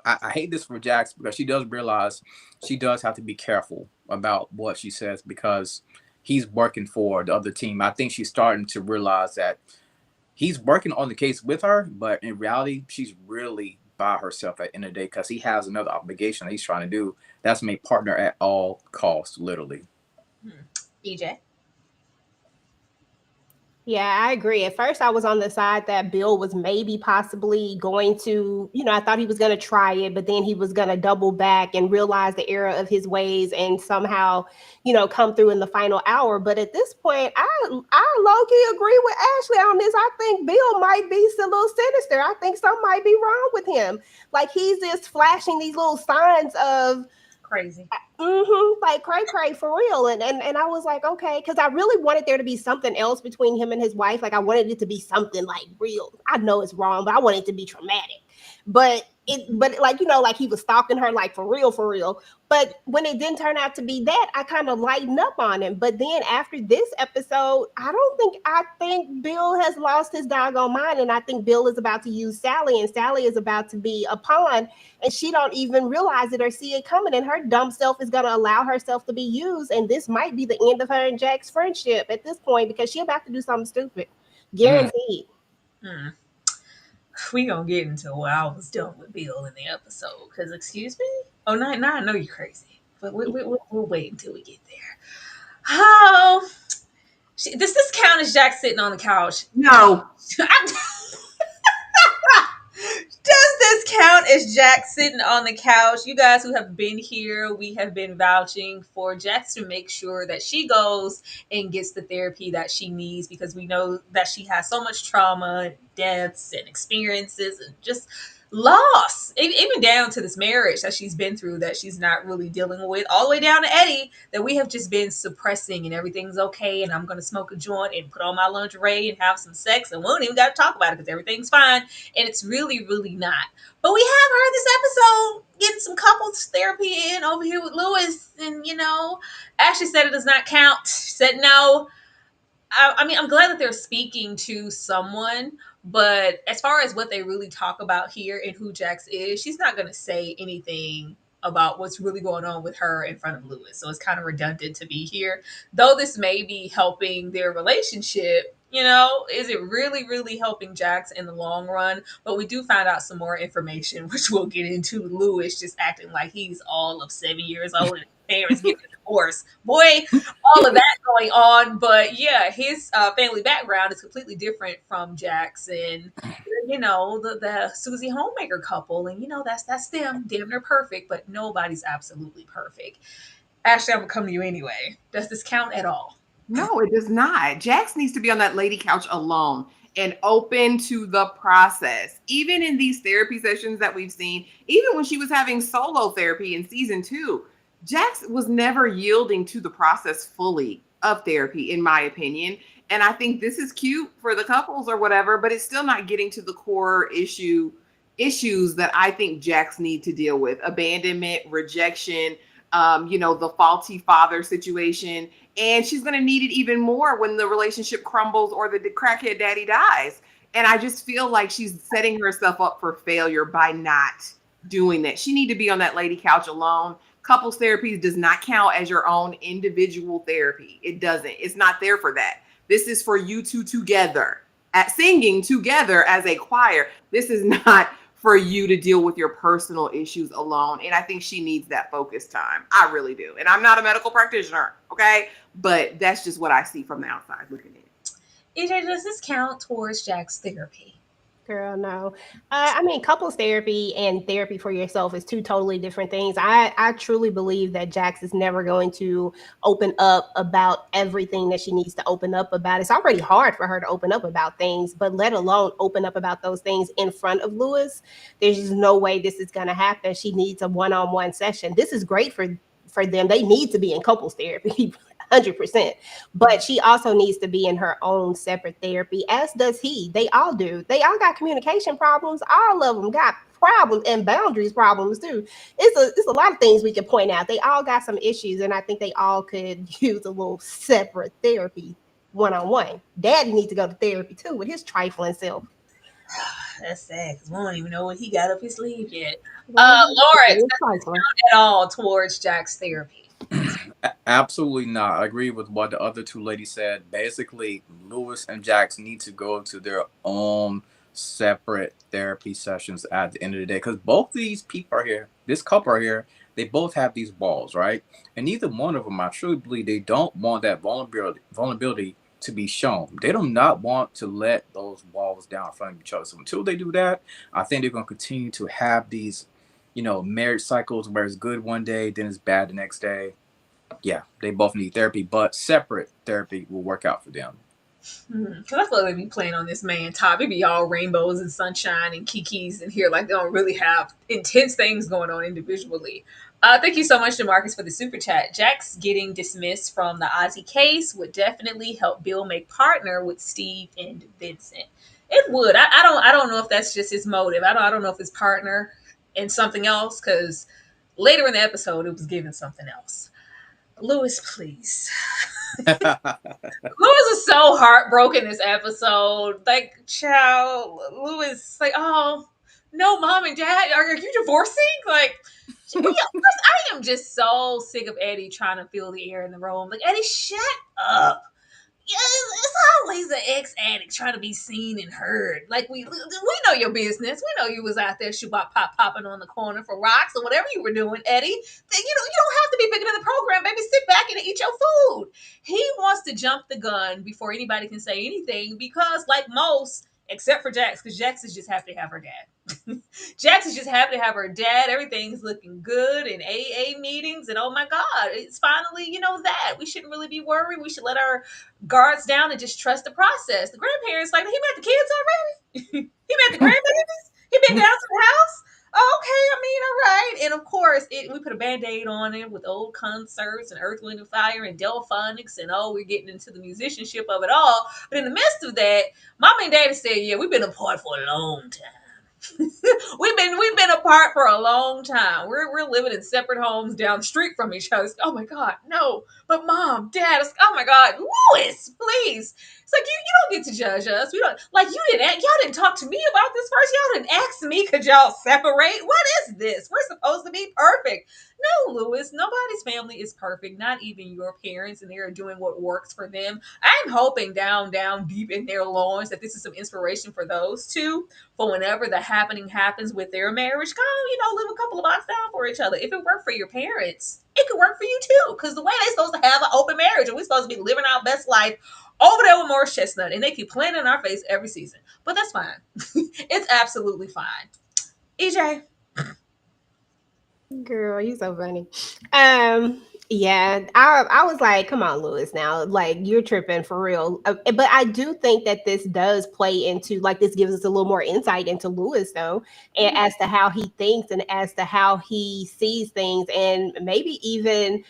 I hate this for Jax because she does realize she does have to be careful about what she says because he's working for the other team. I think she's starting to realize that he's working on the case with her, but in reality, she's really by herself at the end of the day because he has another obligation that he's trying to do. That's make partner at all costs, literally. EJ. Yeah, I agree. At first, I was on the side that Bill was maybe possibly going to, I thought he was going to try it, but then he was going to double back and realize the error of his ways and somehow, come through in the final hour. But at this point, I low key agree with Ashley on this. I think Bill might be a little sinister. I think something might be wrong with him. Like he's just flashing these little signs of Crazy. like cray for real, and I was like, okay, because I really wanted there to be something else between him and his wife. Like I wanted it to be something like real. I know it's wrong, but I wanted it to be traumatic. But like like he was stalking her like for real, for real. But when it didn't turn out to be that, I kind of lightened up on him. But then after this episode, I think Bill has lost his doggone mind, and I think Bill is about to use Sally, and Sally is about to be a pawn, and she don't even realize it or see it coming, and her dumb self is gonna allow herself to be used, and this might be the end of her and Jack's friendship at this point because she about to do something stupid, Mm. guaranteed. Hmm. We gonna get into what I was doing with Bill in the episode. Cause excuse me. Oh, no, I know you're crazy, but we'll wait until we get there. Oh, does this count as Jack sitting on the couch? No. Does this count as Jack sitting on the couch? You guys who have been here, we have been vouching for Jax to make sure that she goes and gets the therapy that she needs because we know that she has so much trauma, deaths, and experiences, and just loss, even down to this marriage that she's been through that she's not really dealing with, all the way down to Eddie that we have just been suppressing, and everything's okay, and I'm going to smoke a joint and put on my lingerie and have some sex, and we don't even got to talk about it because everything's fine, and it's really, really not. But we have her this episode getting some couples therapy in over here with Lewis, and Ashley said it does not count. She said no. I mean, I'm glad that they're speaking to someone, but as far as what they really talk about here and who Jax is, she's not going to say anything about what's really going on with her in front of Lewis. So it's kind of redundant to be here. Though this may be helping their relationship, is it really, really helping Jax in the long run? But we do find out some more information, which we'll get into. Lewis just acting like he's all of 7 years old and his parents getting divorced. Boy, all of that going on. But yeah, his family background is completely different from Jackson. The Susie homemaker couple, and that's them. Damn, they're perfect, but nobody's absolutely perfect. Ashley, I'm gonna come to you anyway. Does this count at all? No, it does not. Jax needs to be on that lady couch alone and open to the process. Even in these therapy sessions that we've seen, even when she was having solo therapy in season 2, Jax was never yielding to the process fully of therapy, in my opinion. And I think this is cute for the couples or whatever, but it's still not getting to the core issues that I think Jax need to deal with: abandonment, rejection, the faulty father situation. And she's going to need it even more when the relationship crumbles or the crackhead daddy dies. And I just feel like she's setting herself up for failure by not doing that. She need to be on that lady couch alone. Couples therapy does not count as your own individual therapy. It doesn't. It's not there for that. This is for you two together at singing together as a choir. This is not for you to deal with your personal issues alone. And I think she needs that focus time. I really do. And I'm not a medical practitioner, okay? But that's just what I see from the outside looking in. EJ, does this count towards Jack's therapy? Girl, no. I mean, couples therapy and therapy for yourself is two totally different things. I truly believe that Jax is never going to open up about everything that she needs to open up about. It's already hard for her to open up about things, but let alone open up about those things in front of Lewis. There's just no way this is going to happen. She needs a one-on-one session. This is great for them. They need to be in couples therapy. 100%. But she also needs to be in her own separate therapy, as does he. They all do. They all got communication problems. All of them got problems and boundaries problems too. It's a lot of things we can point out. They all got some issues, and I think they all could use a little separate therapy one-on-one. Daddy needs to go to therapy too with his trifling self. That's sad because we don't even know what he got up his sleeve yet. Lawrence, does count at all towards Jack's therapy? Absolutely not. I agree with what the other two ladies said. Basically, Lewis and Jax need to go to their own separate therapy sessions at the end of the day, because both of these people are here. This couple are here they both have these walls, right? And neither one of them, I truly believe, they don't want that vulnerability to be shown. They do not want to let those walls down in front of each other. So until they do that, I think they're going to continue to have these, marriage cycles where it's good one day, then it's bad the next day. Yeah, they both need therapy, but separate therapy will work out for them. Cause I feel like they be playing on this man top. It be all rainbows and sunshine and kikis in here, like they don't really have intense things going on individually. Thank you so much to Marcus for the super chat. Jack's getting dismissed from the Ozzy case would definitely help Bill make partner with Steve and Vincent. It would. I don't know if that's just his motive. I don't know if his partner and something else, because later in the episode it was given something else. Lewis, please. Lewis is so heartbroken this episode. Like, child, Lewis, like, oh no, mom and dad, are you divorcing? Like, yeah, I am just so sick of Eddie trying to fill the air in the room. Like, Eddie, shut up. Yeah, it's always the ex addict trying to be seen and heard. Like, we know your business. We know you was out there popping on the corner for rocks or whatever you were doing, Eddie. You don't have to be bigger than the program, baby. Sit back and eat your food. He wants to jump the gun before anybody can say anything because, like most, except for Jax, because Jax is just happy to have her dad. Jax is just happy to have her dad. Everything's looking good in AA meetings, and oh my God, it's finally that we shouldn't really be worried. We should let our guards down and just trust the process. The grandparents like, he met the kids already. He met the grandbabies. He been down to the house. Oh, okay, I mean, all right. And of course, we put a band-aid on it with old concerts and Earth, Wind, and Fire and Delphonics, and we're getting into the musicianship of it all. But in the midst of that, Mom and Daddy said, yeah, we've been apart for a long time. we've been apart for a long time. We're living in separate homes down the street from each other. Oh my God, no. But Mom, Dad, oh my God, Louis, please. It's like you don't get to judge us. We don't y'all didn't talk to me about this first. Y'all didn't ask me, could y'all separate? What is this? We're supposed to be perfect. No, Louis, nobody's family is perfect, not even your parents, and they are doing what works for them. I'm hoping down deep in their loins that this is some inspiration for those two for whenever the happening happens with their marriage. Go, live a couple of blocks down for each other. If it worked for your parents, it could work for you too. Because the way they're supposed to have an open marriage, and we're supposed to be living our best life over there with Morris Chestnut, and they keep playing in our face every season. But that's fine. It's absolutely fine. EJ. Girl, you so funny. Yeah, I was like, come on, Lewis, now, like you're tripping for real. But I do think that this does play into like this gives us a little more insight into Lewis though, and as to how he thinks and as to how he sees things, and maybe even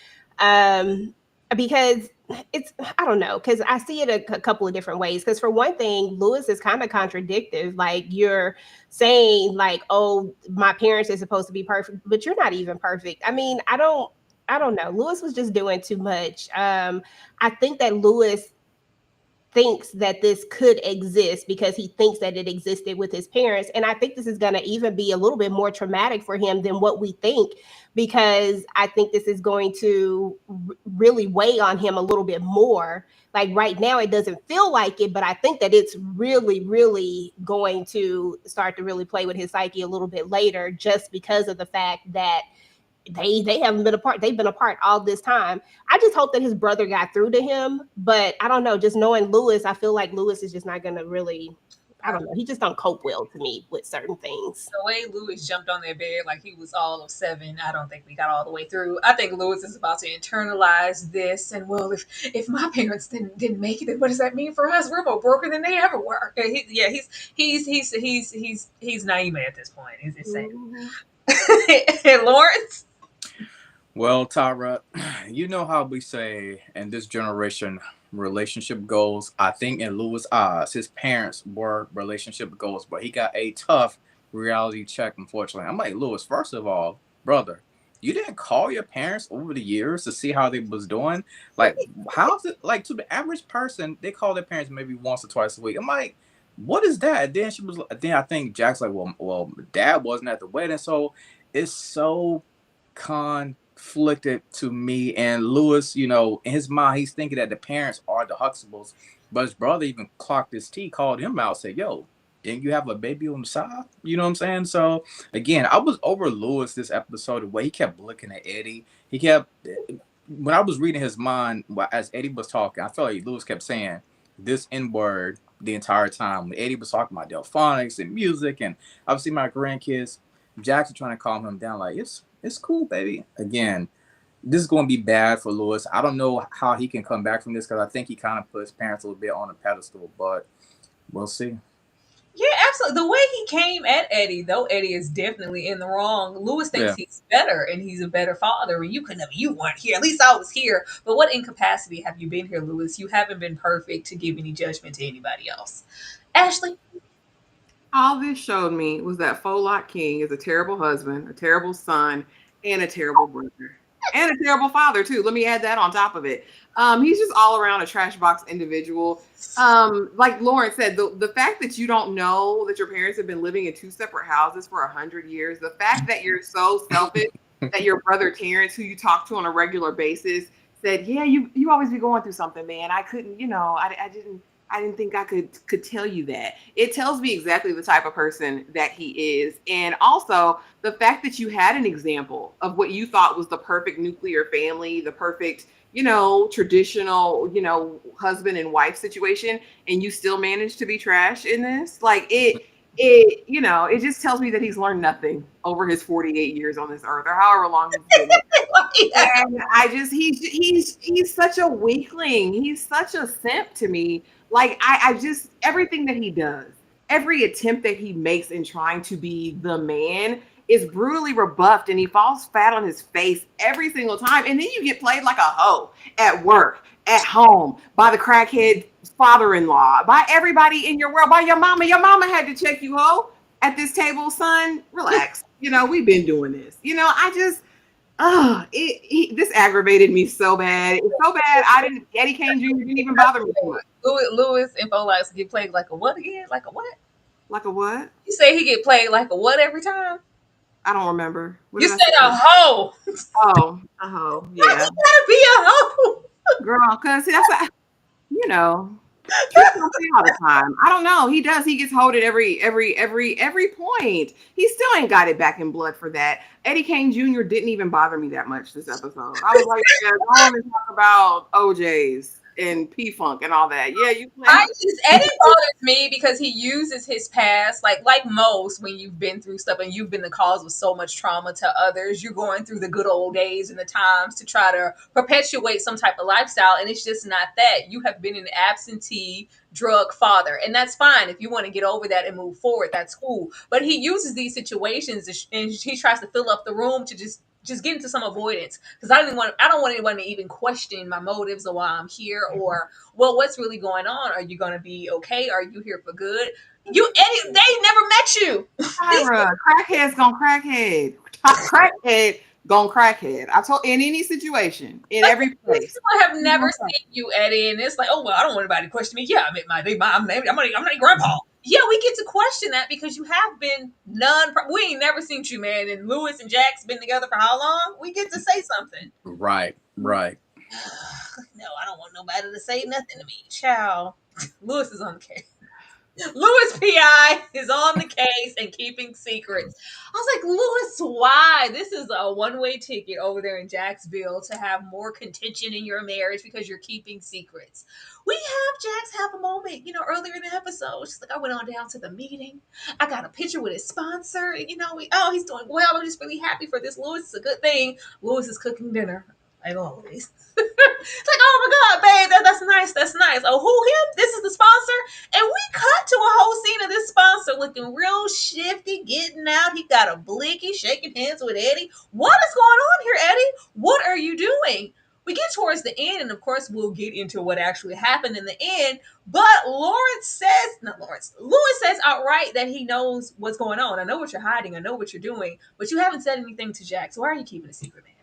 because it's I don't know, because I see it a couple of different ways. Because for one thing, Lewis is kind of contradictive. Like you're saying, like, oh, my parents are supposed to be perfect, but you're not even perfect. I mean, I don't know. Lewis was just doing too much. I think that Lewis thinks that this could exist because he thinks that it existed with his parents. And I think this is going to even be a little bit more traumatic for him than what we think, because I think this is going to really weigh on him a little bit more. Like right now, it doesn't feel like it, but I think that it's really, really going to start to really play with his psyche a little bit later, just because of the fact that they haven't been apart. They've been apart all this time. I just hope that his brother got through to him, but I don't know. Just knowing Lewis, I feel like Lewis is just not going to really. I don't know. He just don't cope well to me with certain things. The way Lewis jumped on their bed like he was all of 7, I don't think we got all the way through. I think Lewis is about to internalize this, and well, if my parents didn't make it, then what does that mean for us? We're more broken than they ever were. He's naive at this point. He's insane. Mm-hmm. And Lawrence. Well, Tyra, you know how we say in this generation, relationship goals. I think in Lewis' eyes, his parents were relationship goals, but he got a tough reality check, unfortunately. I'm like, Lewis, first of all, brother, you didn't call your parents over the years to see how they was doing? Like, how's it, like, to the average person, they call their parents maybe once or twice a week. I'm like, what is that? Then I think Jack's like, well, dad wasn't at the wedding, so it's so conflicted to me. And Lewis, in his mind, he's thinking that the parents are the Huxtables, but his brother even clocked his T, called him out, said, yo, and you have a baby on the side. You know what I'm saying? So again, I was over Lewis this episode. The way he kept looking at Eddie, he kept when I was reading his mind as Eddie was talking, I felt like Lewis kept saying this N word the entire time. When Eddie was talking about Delphonics and music, and obviously my grandkids, Jackson trying to calm him down, like it's cool, baby. Again, this is going to be bad for Lewis. I don't know how he can come back from this because I think he kind of put his parents a little bit on a pedestal, but we'll see. Yeah, absolutely. The way he came at Eddie, though Eddie is definitely in the wrong, Lewis thinks Yeah. he's better and he's a better father. And you weren't here. At least I was here. But what incapacity have you been here, Lewis? You haven't been perfect to give any judgment to anybody else. Ashley, All this showed me was that Folak King is a terrible husband, a terrible son, and a terrible brother. And a terrible father, too. Let me add that on top of it. He's just all around a trash box individual. Like Lauren said, the fact that you don't know that your parents have been living in two separate houses for 100 years, the fact that you're so selfish that your brother Terrence, who you talk to on a regular basis, said, "Yeah, you always be going through something, man. I couldn't, I didn't think I could tell you that." It tells me exactly the type of person that he is. And also the fact that you had an example of what you thought was the perfect nuclear family, the perfect, traditional, husband and wife situation, and you still managed to be trash in this. Like it just tells me that he's learned nothing over his 48 years on this earth, or however long he's been here. And he's such a weakling. He's such a simp to me. Like I just everything that he does, every attempt that he makes in trying to be the man is brutally rebuffed, and he falls flat on his face every single time. And then you get played like a hoe at work, at home, by the crackhead father-in-law, by everybody in your world, by your mama. Your mama had to check you, hoe, at this table, son. Relax. We've been doing this. I just this aggravated me so bad. It's so bad. Eddie Kane Jr. didn't even bother me too much. Lewis and Folax get played like a what again? Like a what? Like a what? You say he get played like a what every time? I don't remember. What You did I said a say? hoe. Oh, a hoe. Why Yeah. you gotta be a hoe? Girl, because that's you know, True don't play all the time. I don't know. He does. He gets hold at every point. He still ain't got it back in blood for that. Eddie Kane Jr. didn't even bother me that much this episode. I was like, yeah, go on and talk about OJ's and P Funk and all that. Yeah, you play. Eddie bothers me because he uses his past, like most, when you've been through stuff and you've been the cause of so much trauma to others, you're going through the good old days and the times to try to perpetuate some type of lifestyle, and it's just not that. You have been an absentee drug father, and that's fine. If you want to get over that and move forward, that's cool. But he uses these situations and he tries to fill up the room to just get into some avoidance, because I don't want anyone to even question my motives or why I'm here, or well, what's really going on? Are you going to be okay? Are you here for good? They never met you. Tyra, crackhead's gonna crackhead. Crackhead gonna crackhead. I told in any situation, in every place. People have never seen you, Eddie, and it's like, oh well, I don't want anybody to question me. Yeah, I'm not grandpa. Yeah, we get to question that because you have been we ain't never seen you, man. And Lewis and Jack's been together for how long? We get to say something. Right. No, I don't want nobody to say nothing to me. Ciao. Lewis is on the case. Lewis PI is on the case and keeping secrets. I was like, Lewis, why? This is a one-way ticket over there in Jacksville to have more contention in your marriage because you're keeping secrets. We have Jax have a moment, earlier in the episode. She's like, I went on down to the meeting. I got a picture with his sponsor. He's doing well. I'm just really happy for this. Lewis, it's a good thing. Lewis is cooking dinner, like always. It's like, oh my God, babe, that's nice. That's nice. Oh, who him? This is the sponsor. And we cut to a whole scene of this sponsor looking real shifty, getting out. He got a blicky, shaking hands with Eddie. What is going on here, Eddie? What are you doing? We get towards the end, and of course, we'll get into what actually happened in the end. But Lewis says outright that he knows what's going on. I know what you're hiding. I know what you're doing, but you haven't said anything to Jack. So why are you keeping a secret, man?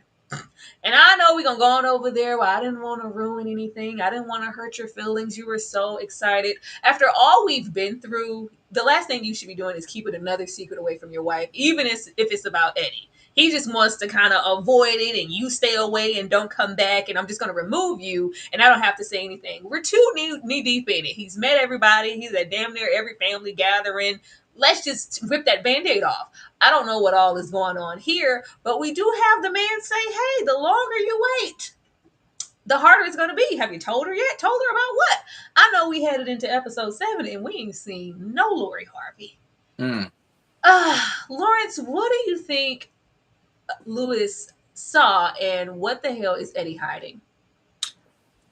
And I know we're going to go on over there, but I didn't want to ruin anything. I didn't want to hurt your feelings. You were so excited. After all we've been through, the last thing you should be doing is keeping another secret away from your wife, even if it's about Eddie. He just wants to kind of avoid it, and you stay away and don't come back, and I'm just going to remove you, and I don't have to say anything. We're too knee deep in it. He's met everybody. He's at damn near every family gathering. Let's just rip that band-aid off. I don't know what all is going on here, but we do have the man say, hey, the longer you wait, the harder it's going to be. Have you told her yet? Told her about what? I know we headed into episode 7 and we ain't seen no Lori Harvey. Mm. Lawrence, what do you think Lewis saw, and what the hell is Eddie hiding?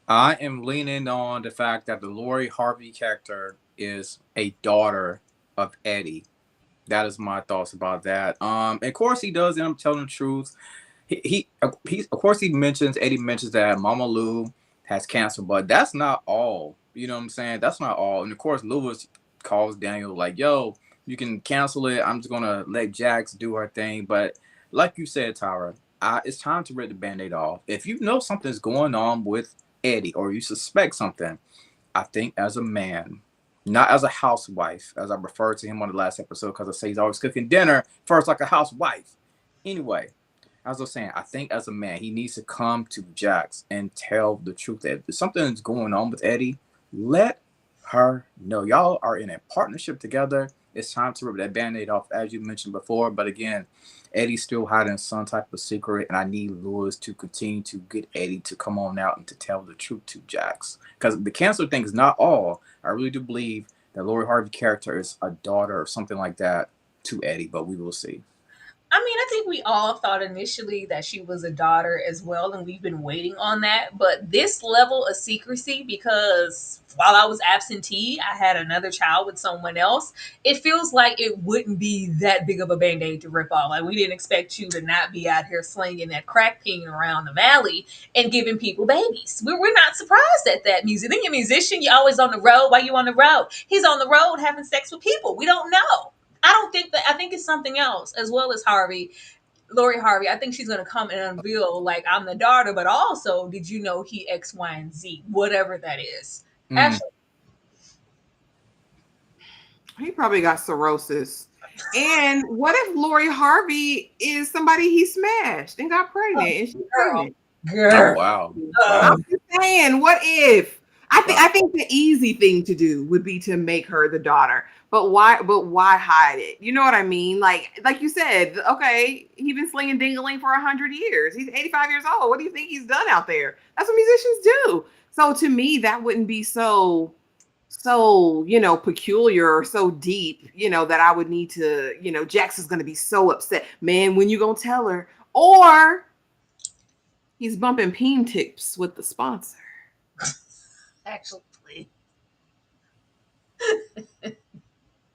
I am leaning on the fact that the Lori Harvey character is a daughter of Eddie. That is my thoughts about that. Of course he does end up telling the truth. He of course Eddie mentions that Mama Lou has cancer, but that's not all. You know what I'm saying? That's not all. And of course Lewis calls Daniel like, yo, you can cancel it. I'm just gonna let Jax do her thing. But like you said, Tyra, it's time to rip the band-aid off. If you know something's going on with Eddie or you suspect something, I think as a man, not as a housewife, as I referred to him on the last episode, because I say he's always cooking dinner first like a housewife. Anyway, as I was saying, I think as a man, he needs to come to Jax and tell the truth. That if something's going on with Eddie, let her know. Y'all are in a partnership together. It's time to rip that band-aid off, as you mentioned before. But again, Eddie's still hiding some type of secret, and I need Lewis to continue to get Eddie to come on out and to tell the truth to Jax. Because the cancer thing is not all. I really do believe that Lori Harvey character is a daughter or something like that to Eddie, but we will see. I mean, I think we all thought initially that she was a daughter as well, and we've been waiting on that. But this level of secrecy, because while I was absentee, I had another child with someone else, it feels like it wouldn't be that big of a band aid to rip off. Like, we didn't expect you to not be out here slinging that crack peen around the valley and giving people babies. We're not surprised at that music. Then you're a musician, you're always on the road. Why you on the road? He's on the road having sex with people. We don't know. I don't think that. I think it's something else, as well as Lori Harvey. I think she's going to come and unveil, like, I'm the daughter, but also, did you know he X, Y, and Z, whatever that is. Ashley. He probably got cirrhosis. And what if Lori Harvey is somebody he smashed and got pregnant and she's pregnant? Oh, wow. I'm just saying, what if? I think the easy thing to do would be to make her the daughter. But why hide it? You know what I mean? Like you said, okay, he's been slinging ding-a-ling for 100 years. He's 85 years old. What do you think he's done out there? That's what musicians do. So to me, that wouldn't be so peculiar or so deep, that I would need to, Jax is going to be so upset. Man, when you going to tell her? Or he's bumping peen tips with the sponsor. Actually.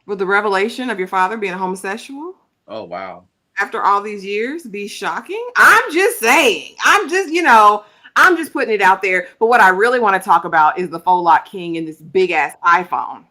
Would the revelation of your father being a homosexual? Oh, wow. After all these years be shocking? I'm just saying. I'm just putting it out there. But what I really want to talk about is the Faux Lock King in this big ass iPhone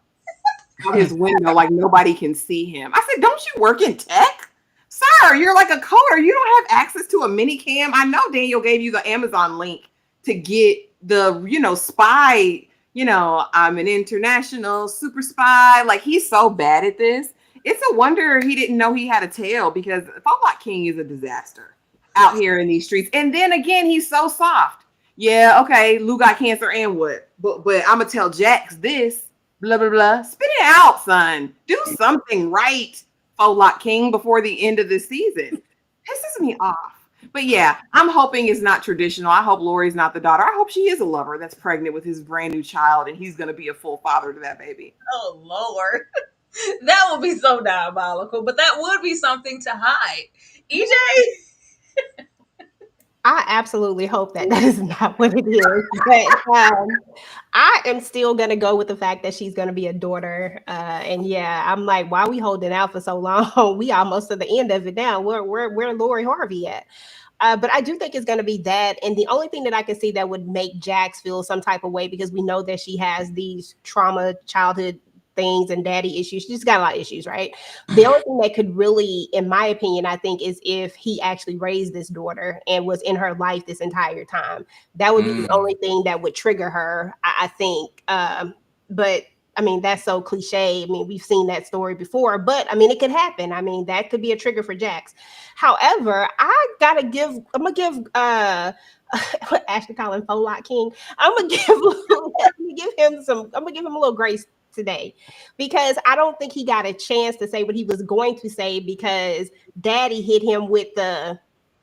out his window, like nobody can see him. I said, don't you work in tech? Sir, you're like a coder. You don't have access to a mini cam. I know Daniel gave you the Amazon link to get the, spy, I'm an international super spy. Like, he's so bad at this. It's a wonder he didn't know he had a tail, because Faux Lock King is a disaster out here in these streets. And then again, he's so soft. Yeah, okay, Lou got cancer and what? But I'm going to tell Jax this, blah, blah, blah. Spit it out, son. Do something right, Faux Lock King, before the end of the season. Pisses me off. But yeah, I'm hoping it's not traditional. I hope Lori's not the daughter. I hope she is a lover that's pregnant with his brand new child, and he's going to be a full father to that baby. Oh, Lord. That would be so diabolical, but that would be something to hide. EJ? I absolutely hope that is not what it is. But I am still going to go with the fact that she's going to be a daughter. And yeah, I'm like, why are we holding out for so long? We almost at the end of it now. Where Lori Harvey at? But I do think it's going to be that. And the only thing that I can see that would make Jax feel some type of way, because we know that she has these trauma childhood things and daddy issues. She's got a lot of issues, right? The only thing that could really, in my opinion, I think, is if he actually raised this daughter and was in her life this entire time. That would be the only thing that would trigger her, I think. But I mean, that's so cliche. I mean, we've seen that story before, but I mean, it could happen. I mean, that could be a trigger for Jax. However, I'm gonna give Ashley Collin Folot King. I'm gonna give him a little grace today, because I don't think he got a chance to say what he was going to say, because Daddy hit him with the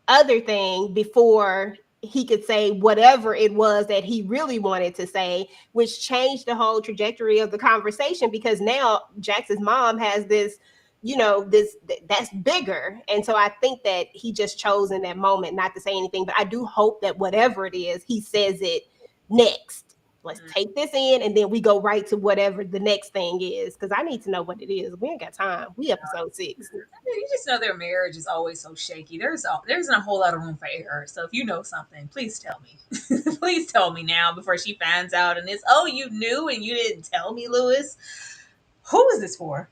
other thing before he could say whatever it was that he really wanted to say, which changed the whole trajectory of the conversation, because now Jax's mom has this, that's bigger. And so I think that he just chose in that moment not to say anything, but I do hope that whatever it is, he says it next. Let's take this in, and then we go right to whatever the next thing is, because I need to know what it is. We ain't got time. We episode 6. You just know their marriage is always so shaky. There isn't a whole lot of room for error. So if you know something, please tell me. Please tell me now before she finds out and it's, oh, you knew and you didn't tell me, Lewis. Who is this for?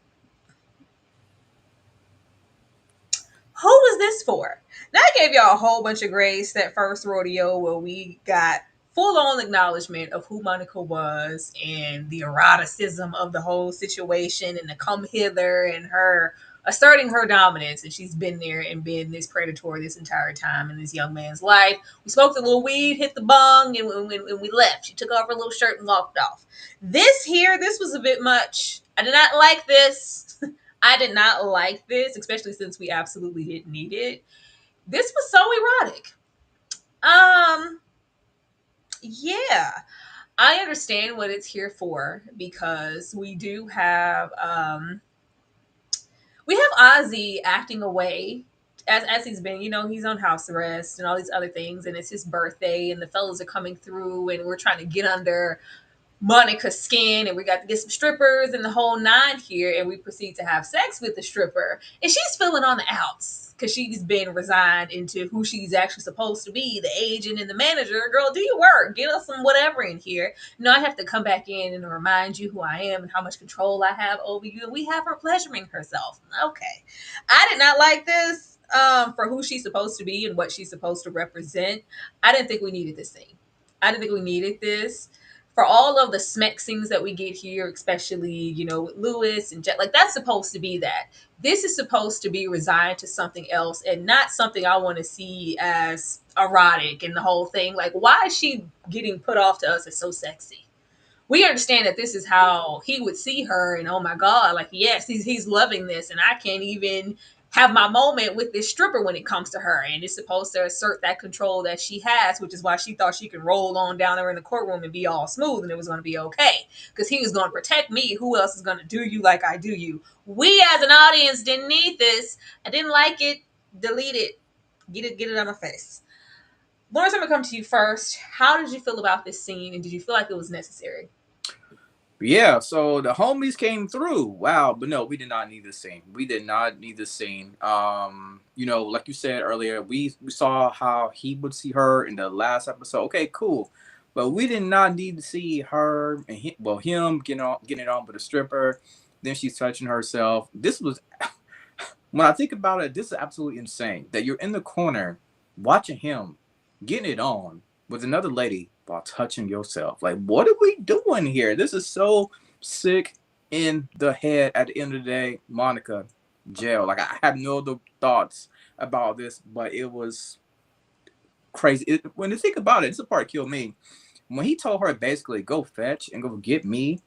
Who was this for? Now, I gave y'all a whole bunch of grace that first rodeo where we got full on acknowledgement of who Monica was and the eroticism of the whole situation and the come hither and her asserting her dominance. And she's been there and been this predator this entire time in this young man's life. We smoked a little weed, hit the bong, and we left. She took off her little shirt and walked off. This was a bit much. I did not like this. I did not like this, especially since we absolutely didn't need it. This was so erotic. Yeah, I understand what it's here for, because we do have Ozzy acting away as he's been, he's on house arrest and all these other things, and it's his birthday and the fellas are coming through and we're trying to get under Monica's skin, and we got to get some strippers and the whole nine here, and we proceed to have sex with the stripper, and she's feeling on the outs because she's been resigned into who she's actually supposed to be, the agent and the manager. Girl, do your work, get us some whatever in here. I have to come back in and remind you who I am and how much control I have over you, and we have her pleasuring herself. Okay, I did not like this for who she's supposed to be and what she's supposed to represent. I didn't think we needed this scene. I didn't think we needed this. For all of the smeck scenes that we get here, especially, with Lewis and Jet, like, that's supposed to be that. This is supposed to be resigned to something else and not something I want to see as erotic and the whole thing. Like, why is she getting put off to us as so sexy? We understand that this is how he would see her, and oh my God, like, yes, he's loving this, and I can't even have my moment with this stripper when it comes to her, and it's supposed to assert that control that she has, which is why she thought she could roll on down there in the courtroom and be all smooth and it was going to be okay, because he was going to protect me. Who else is going to do you like I do you? We as an audience didn't need this. I didn't like it. Delete it. Get it on my face. Lawrence, I'm going to come to you first. How did you feel about this scene, and did you feel like it was necessary? Yeah, so the homies came through. Wow, but no, we did not need this scene. We did not need this scene. Like you said earlier, we saw how he would see her in the last episode. Okay, cool, but we did not need to see her and him getting it on with a stripper. Then she's touching herself. This was, when I think about it, this is absolutely insane. That you're in the corner watching him getting it on with another lady while touching yourself. Like, what are we doing here? This is so sick in the head. At the end of the day, Monica, jail. Like, I have no other thoughts about this, but it was crazy. When you think about it, this part killed me. When he told her basically, go fetch and go get me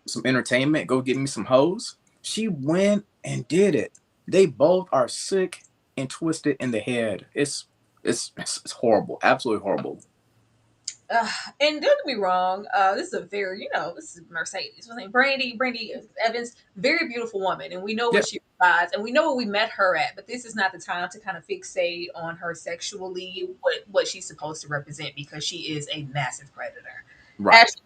some entertainment, go get me some hoes, she went and did it. They both are sick and twisted in the head. It's horrible, absolutely horrible. And don't get me wrong, this is this is Mercedes. What's her name? Brandy Evans, very beautiful woman, and we know what she provides, and we know what we met her at. But this is not the time to kind of fixate on her sexually, what she's supposed to represent, because she is a massive predator. Right. Actually,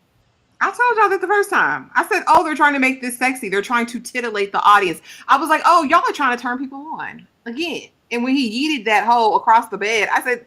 I told y'all that the first time. I said, oh, they're trying to make this sexy. They're trying to titillate the audience. I was like, oh, y'all are trying to turn people on again. And when he yeeted that hole across the bed, I said,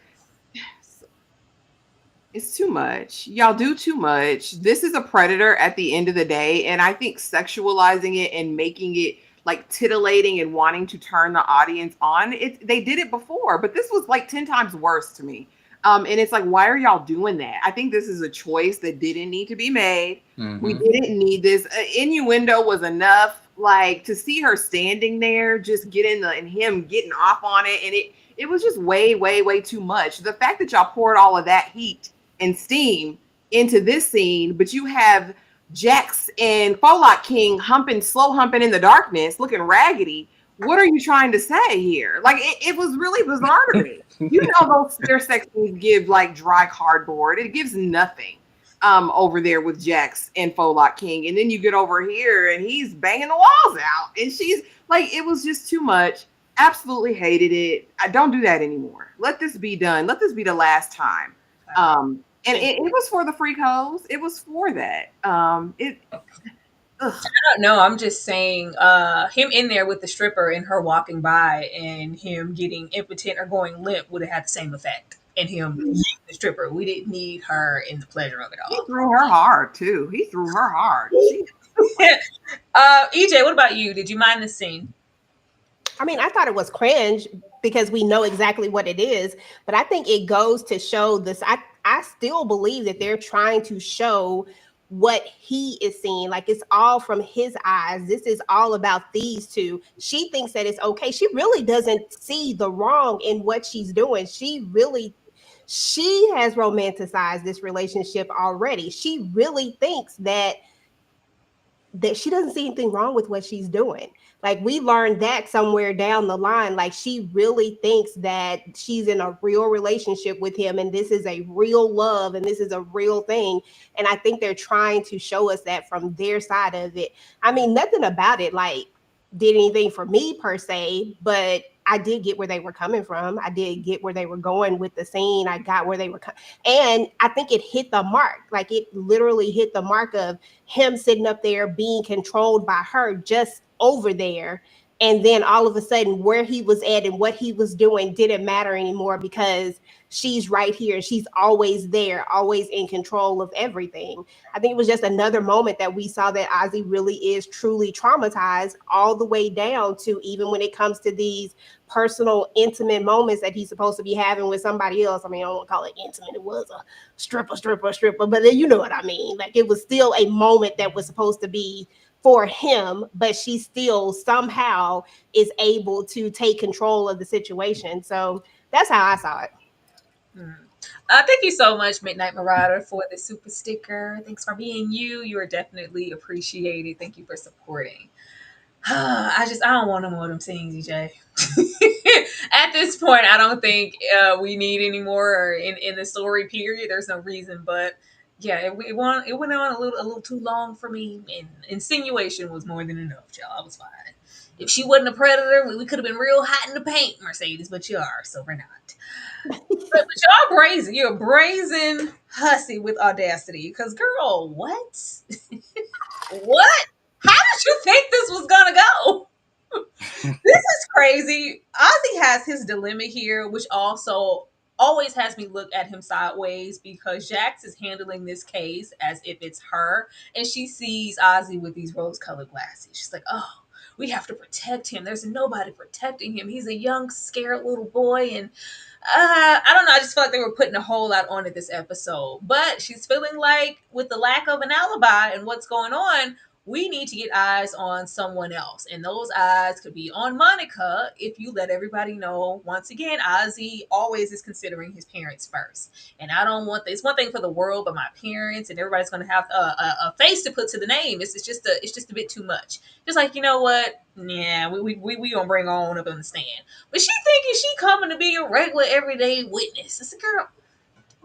it's too much. Y'all do too much. This is a predator at the end of the day. And I think sexualizing it and making it like titillating and wanting to turn the audience on, they did it before, but this was like 10 times worse to me. And it's like, why are y'all doing that? I think this is a choice that didn't need to be made. We Mm-hmm. didn't need this. Innuendo was enough. Like to see her standing there, just getting and him getting off on it, and it was just way, way, way too much. The fact that y'all poured all of that heat and steam into this scene, but you have Jax and Follock King slow humping in the darkness, looking raggedy. What are you trying to say here? Like it was really bizarre to me. You know their sex scenes give like dry cardboard. It gives nothing over there with Jax and Follock King. And then you get over here and he's banging the walls out. And she's like, it was just too much. Absolutely hated it. I don't do that anymore. Let this be done. Let this be the last time. And it was for the freak hoes. It was for that. I don't know. I'm just saying, him in there with the stripper and her walking by and him getting impotent or going limp would have had the same effect. And him yeeting the stripper. We didn't need her in the pleasure of it He all. threw her hard too. He threw her hard. EJ, what about you? Did you mind the scene? I mean, I thought it was cringe because we know exactly what it is, but I think it goes to show this. I still believe that they're trying to show what he is seeing. Like it's all from his eyes. This is all about these two. She thinks that it's okay. She really doesn't see the wrong in what she's doing. She has romanticized this relationship already. She really thinks that she doesn't see anything wrong with what she's doing. Like we learned that somewhere down the line. Like she really thinks that she's in a real relationship with him and this is a real love and this is a real thing. And I think they're trying to show us that from their side of it. I mean, nothing about it like did anything for me per se, but I did get where they were coming from. I did get where they were going with the scene. I got where they were and I think it hit the mark. Like it literally hit the mark of him sitting up there being controlled by her just over there. And then all of a sudden, where he was at and what he was doing didn't matter anymore because she's right here. She's always there, always in control of everything. I think it was just another moment that we saw that Ozzy really is truly traumatized, all the way down to even when it comes to these personal, intimate moments that he's supposed to be having with somebody else. I mean, I don't want to call it intimate. It was a stripper, but then you know what I mean. Like it was still a moment that was supposed to be for him, but she still somehow is able to take control of the situation. So that's how I saw it. Thank you so much, Midnight Marauder, for the super sticker. Thanks for being you. You are definitely appreciated. Thank you for supporting. I don't want no more of them scenes, EJ. At this point, I don't think we need any more in the story period. There's no reason, but yeah, it went on a little too long for me. And insinuation was more than enough, y'all. I was fine. If she wasn't a predator, we could have been real hot in the paint, Mercedes, but you are, so we're not. But y'all brazen. You're a brazen hussy with audacity. Because, girl, what? What? How did you think this was gonna go? This is crazy. Ozzy has his dilemma here, which also always has me look at him sideways because Jax is handling this case as if it's her, and she sees Ozzy with these rose-colored glasses. She's like, "Oh, we have to protect him. There's nobody protecting him. He's a young, scared little boy." And I don't know. I just felt like they were putting a whole lot on it this episode. But she's feeling like, with the lack of an alibi and what's going on, we need to get eyes on someone else. And those eyes could be on Monica if you let everybody know. Once again, Ozzy always is considering his parents first. And I don't want this. It's one thing for the world, but my parents and everybody's going to have a face to put to the name. It's just a bit too much. Just like, you know what? Yeah, we going to bring her on up on the stand. But she thinking she coming to be a regular everyday witness. It's a girl.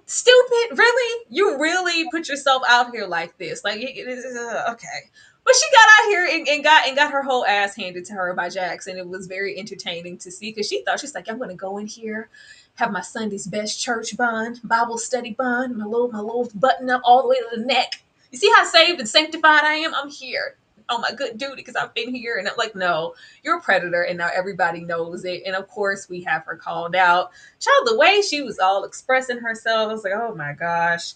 Stupid, really? You really put yourself out here like this? Like it is okay. But she got out here and got her whole ass handed to her by Jackson. It was very entertaining to see because she thought she's like, I'm gonna go in here, have my Sunday's best church bun, Bible study bun, my little button up all the way to the neck. You see how saved and sanctified I am? I'm here on my good duty because I've been here. And I'm like, no, you're a predator, and now everybody knows it. And of course, we have her called out. Child, the way she was all expressing herself, I was like, oh my gosh.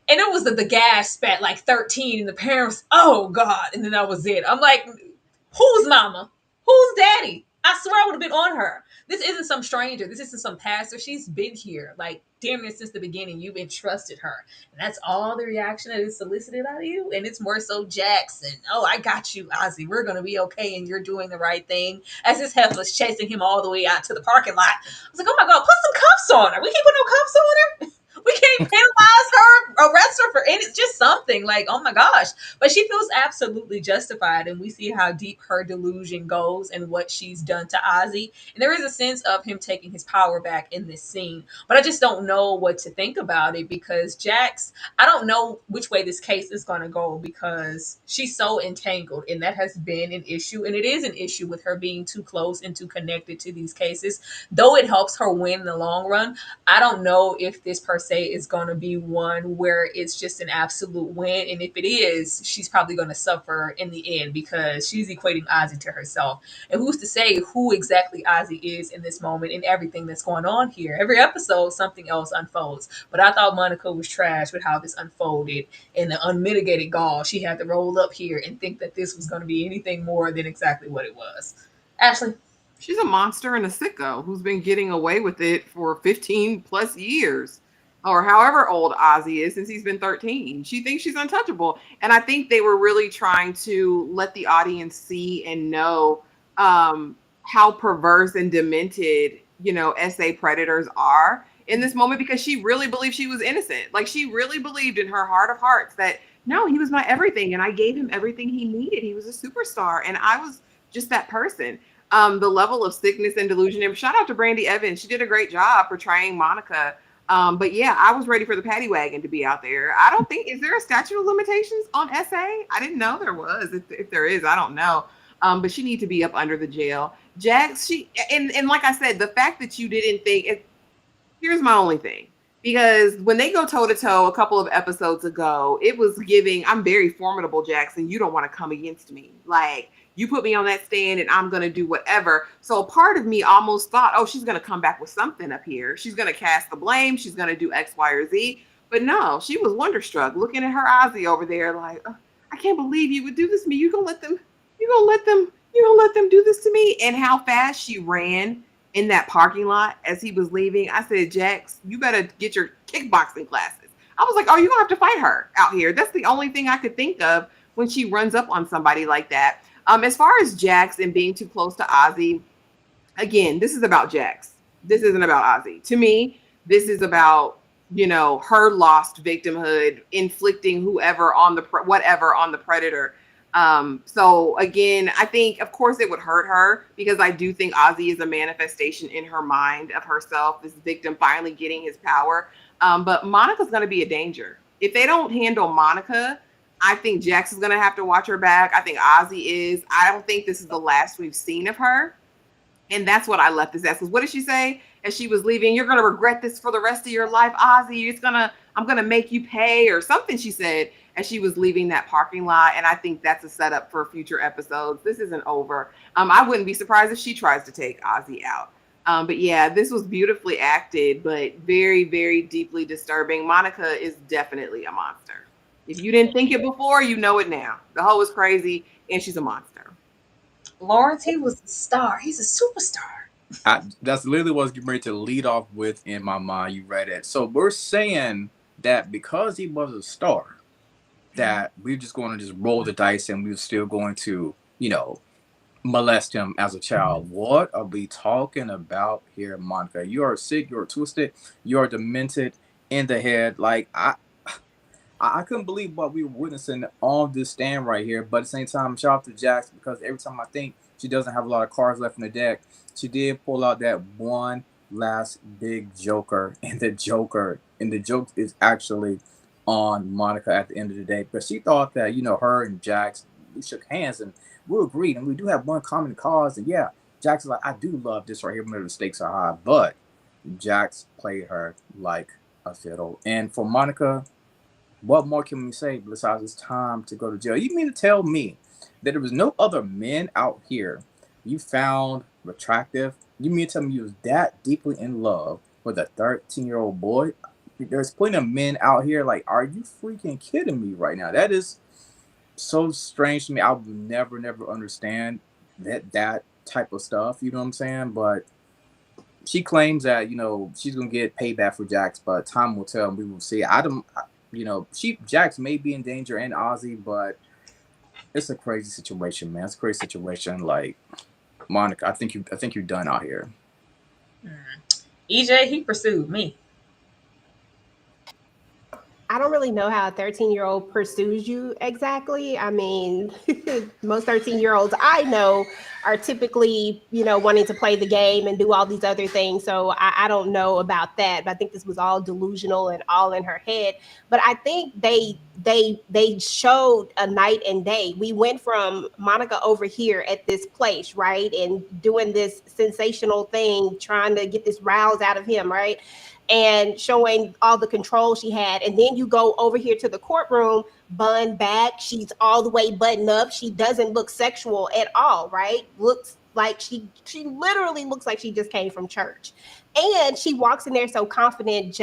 And it was the gasp at like 13, and the parents, oh God. And then that was it. I'm like, who's mama? Who's daddy? I swear I would have been on her. this isn't some stranger. This isn't some pastor. She's been here like damn near since the beginning. You've entrusted her. And that's all the reaction that is solicited out of you. And it's more so Jackson. Oh, I got you, Ozzy. We're going to be okay. And you're doing the right thing. As this heifer's chasing him all the way out to the parking lot. I was like, oh my God, put some cuffs on her. We can't put no cuffs on her. We can't penalize her, arrest her for any, just something like, oh my gosh. But she feels absolutely justified. And we see how deep her delusion goes and what she's done to Ozzy. And there is a sense of him taking his power back in this scene. But I just don't know what to think about it because Jax, I don't know which way this case is going to go because she's so entangled. And that has been an issue. And it is an issue with her being too close and too connected to these cases. Though it helps her win in the long run, I don't know if this per se is going to be one where it's just an absolute win. And if it is, she's probably going to suffer in the end because she's equating Ozzy to herself. And who's to say who exactly Ozzy is in this moment and everything that's going on here? Every episode, something else unfolds. But I thought Monica was trash with how this unfolded and the unmitigated gall she had to roll up here and think that this was going to be anything more than exactly what it was. Ashley? She's a monster and a sicko who's been getting away with it for 15 plus years or however old Ozzy is since he's been 13. She thinks she's untouchable. And I think they were really trying to let the audience see and know how perverse and demented, SA predators are in this moment because she really believed she was innocent. Like she really believed in her heart of hearts that no, he was my everything and I gave him everything he needed. He was a superstar and I was just that person. The level of sickness and delusion. And shout out to Brandy Evans. She did a great job portraying Monica. But yeah, I was ready for the paddy wagon to be out there. I don't think, is there a statute of limitations on SA? I didn't know there was. If there is, I don't know. But she needs to be up under the jail. Jax, and like I said, the fact that you didn't think, here's my only thing. Because when they go toe to toe a couple of episodes ago, it was giving, I'm very formidable, Jackson. You don't want to come against me. Like, you put me on that stand and I'm going to do whatever. So a part of me almost thought, oh, she's going to come back with something up here. She's going to cast the blame. She's going to do X, Y, or Z. But no, she was wonderstruck looking at her Ozzy over there like, oh, I can't believe you would do this to me. You're going to let them do this to me. And how fast she ran in that parking lot as he was leaving. I said, Jax, you better get your kickboxing classes. I was like, oh, you're going to have to fight her out here. That's the only thing I could think of when she runs up on somebody like that. As far as Jax and being too close to Ozzy, again, this is about Jax. This isn't about Ozzy. To me, this is about, her lost victimhood, inflicting whatever on the predator. So again, I think, of course, it would hurt her because I do think Ozzy is a manifestation in her mind of herself, this victim finally getting his power. But Monica's going to be a danger. If they don't handle Monica, I think Jax is going to have to watch her back. I think Ozzy is. I don't think this is the last we've seen of her. And that's what I left this as. Because what did she say as she was leaving? You're going to regret this for the rest of your life, Ozzy. I'm going to make you pay or something, she said, as she was leaving that parking lot. And I think that's a setup for future episodes. This isn't over. I wouldn't be surprised if she tries to take Ozzy out. But yeah, this was beautifully acted, but very, very deeply disturbing. Monica is definitely a monster. If you didn't think it before, you know it now. The hoe is crazy, and she's a monster. Lawrence, he was a star. He's a superstar. That's literally what I was getting ready to lead off with in my mind. You read it. So we're saying that because he was a star, that we're just going to just roll the dice and we're still going to, molest him as a child. What are we talking about here, Monica? You are sick. You are twisted. You are demented in the head. Like, I couldn't believe what we were witnessing on this stand right here. But at the same time, shout out to Jax because every time I think she doesn't have a lot of cards left in the deck, she did pull out that one last big joker. And the joke is actually on Monica at the end of the day. Because she thought that, her and Jax, we shook hands and we agreed. And we do have one common cause. And yeah, Jax is like, I do love this right here when the stakes are high. But Jax played her like a fiddle. And for Monica, what more can we say besides it's time to go to jail? You mean to tell me that there was no other men out here you found attractive? You mean to tell me you was that deeply in love with a 13-year-old boy? There's plenty of men out here. Like, are you freaking kidding me right now? That is so strange to me. I would never understand that type of stuff. You know what I'm saying? But she claims that she's gonna get payback for Jax, but time will tell. And we will see. I don't. She Jax may be in danger and Ozzy, but it's a crazy situation, man. It's a crazy situation. Like Monica, I think you're done out here. EJ, he pursued me. I don't really know how a 13-year-old pursues you exactly. I mean, most 13-year-olds I know are typically, wanting to play the game and do all these other things. So I don't know about that. But I think this was all delusional and all in her head. But I think they showed a night and day. We went from Monica over here at this place, right? And doing this sensational thing, trying to get this rouse out of him, right? And showing all the control she had. And then you go over here to the courtroom, bun back. She's all the way buttoned up. She doesn't look sexual at all, right? Looks like she literally looks like she just came from church. And she walks in there so confident.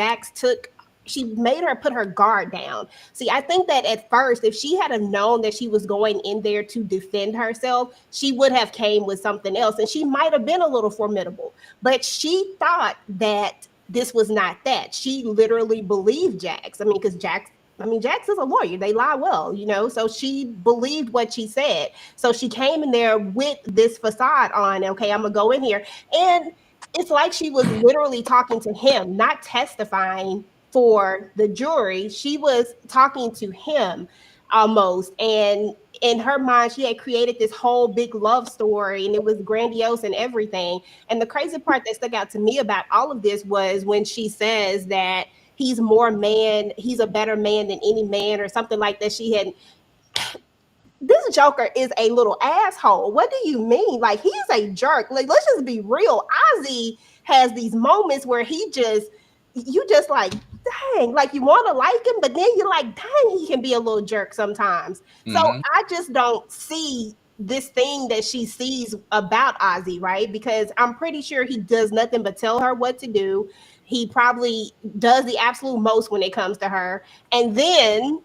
She made her put her guard down. See, I think that at first, if she had known that she was going in there to defend herself, she would have came with something else, and she might have been a little formidable. But she thought that this was not that. She literally believed Jax. I mean, because Jax is a lawyer. They lie well, So she believed what she said. So she came in there with this facade on. Okay, I'm gonna go in here, and it's like she was literally talking to him, not testifying for the jury. She was talking to him almost, and in her mind she had created this whole big love story, and it was grandiose and everything. And the crazy part that stuck out to me about all of this was when she says that he's a better man than any man, or something like that. This Joker is a little asshole. What do you mean? Like, he's a jerk. Like, let's just be real. Ozzy has these moments where you just like, dang, like you want to like him, but then you're like, dang, he can be a little jerk sometimes. So Hmm. I just don't see this thing that she sees about Ozzy, right? Because I'm pretty sure he does nothing but tell her what to do. He probably does the absolute most when it comes to her. And then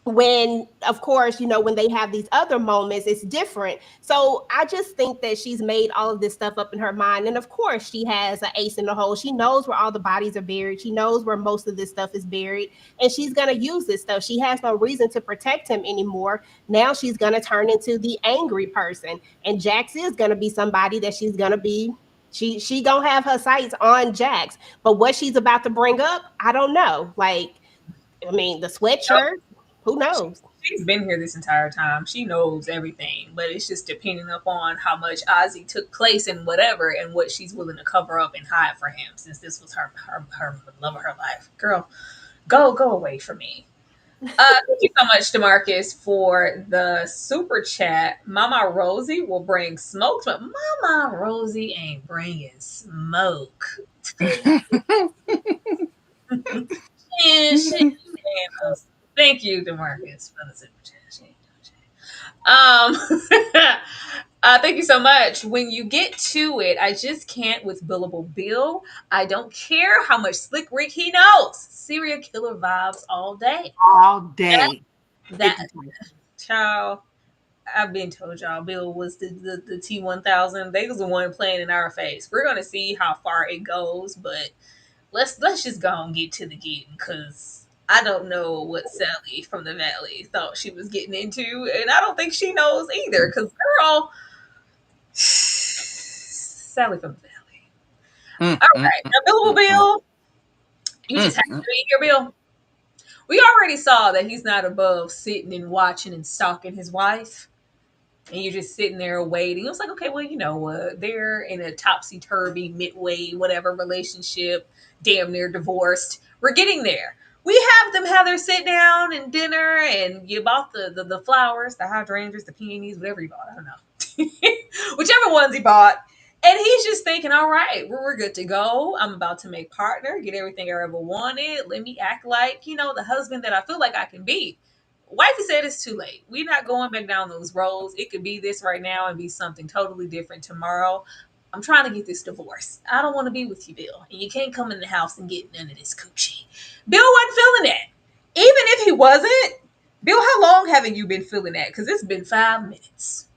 when, of course, when they have these other moments, it's different. So I just think that she's made all of this stuff up in her mind. And of course she has an ace in the hole. She knows where all the bodies are buried. She knows where most of this stuff is buried, and she's going to use this stuff. She has no reason to protect him anymore. Now she's going to turn into the angry person, and Jax is going to be somebody that she's going to be. She gonna have her sights on Jax, but what she's about to bring up, I don't know. Like, I mean, the sweatshirt, who knows? She's been here this entire time. She knows everything, but it's just depending upon how much Ozzy took place and whatever, and what she's willing to cover up and hide for him, since this was her love of her life. Girl, go away from me. Thank you so much, Demarcus, for the super chat. Mama Rosie will bring smoke, but Mama Rosie ain't bringing smoke today. She ain't no- Thank you, Demarcus, for the super chat. She ain't no thank you so much. When you get to it, I just can't with Billable Bill. I don't care how much Slick Rick he knows. Serial killer vibes all day. All That day. that child. I've been told y'all Bill was the T-1000. They was the one playing in our face. We're gonna see how far it goes, but let's just go and get to the getting, because I don't know what Sally from the Valley thought she was getting into, and I don't think she knows either. Because girl, Sally from the Valley. Mm, All mm, right, mm, now Billable mm, mm, Bill, you mm, just have mm. to be here, Bill. We already saw that he's not above sitting and watching and stalking his wife. And you're just sitting there waiting. It was like, okay, well, you know what? They're in a topsy turvy, midway, whatever relationship, damn near divorced. We're getting there. We have them have their sit down and dinner, and you bought the flowers, the hydrangeas, the peonies, whatever you bought. I don't know. Whichever ones he bought. And he's just thinking, all right, we're good to go. I'm about to make partner, get everything I ever wanted. Let me act like, the husband that I feel like I can be. Wifey said it's too late. We're not going back down those roads. It could be this right now and be something totally different tomorrow. I'm trying to get this divorce. I don't want to be with you, Bill. And you can't come in the house and get none of this coochie. Bill wasn't feeling that. Even if he wasn't, Bill, how long haven't you been feeling that? Because it's been 5 minutes.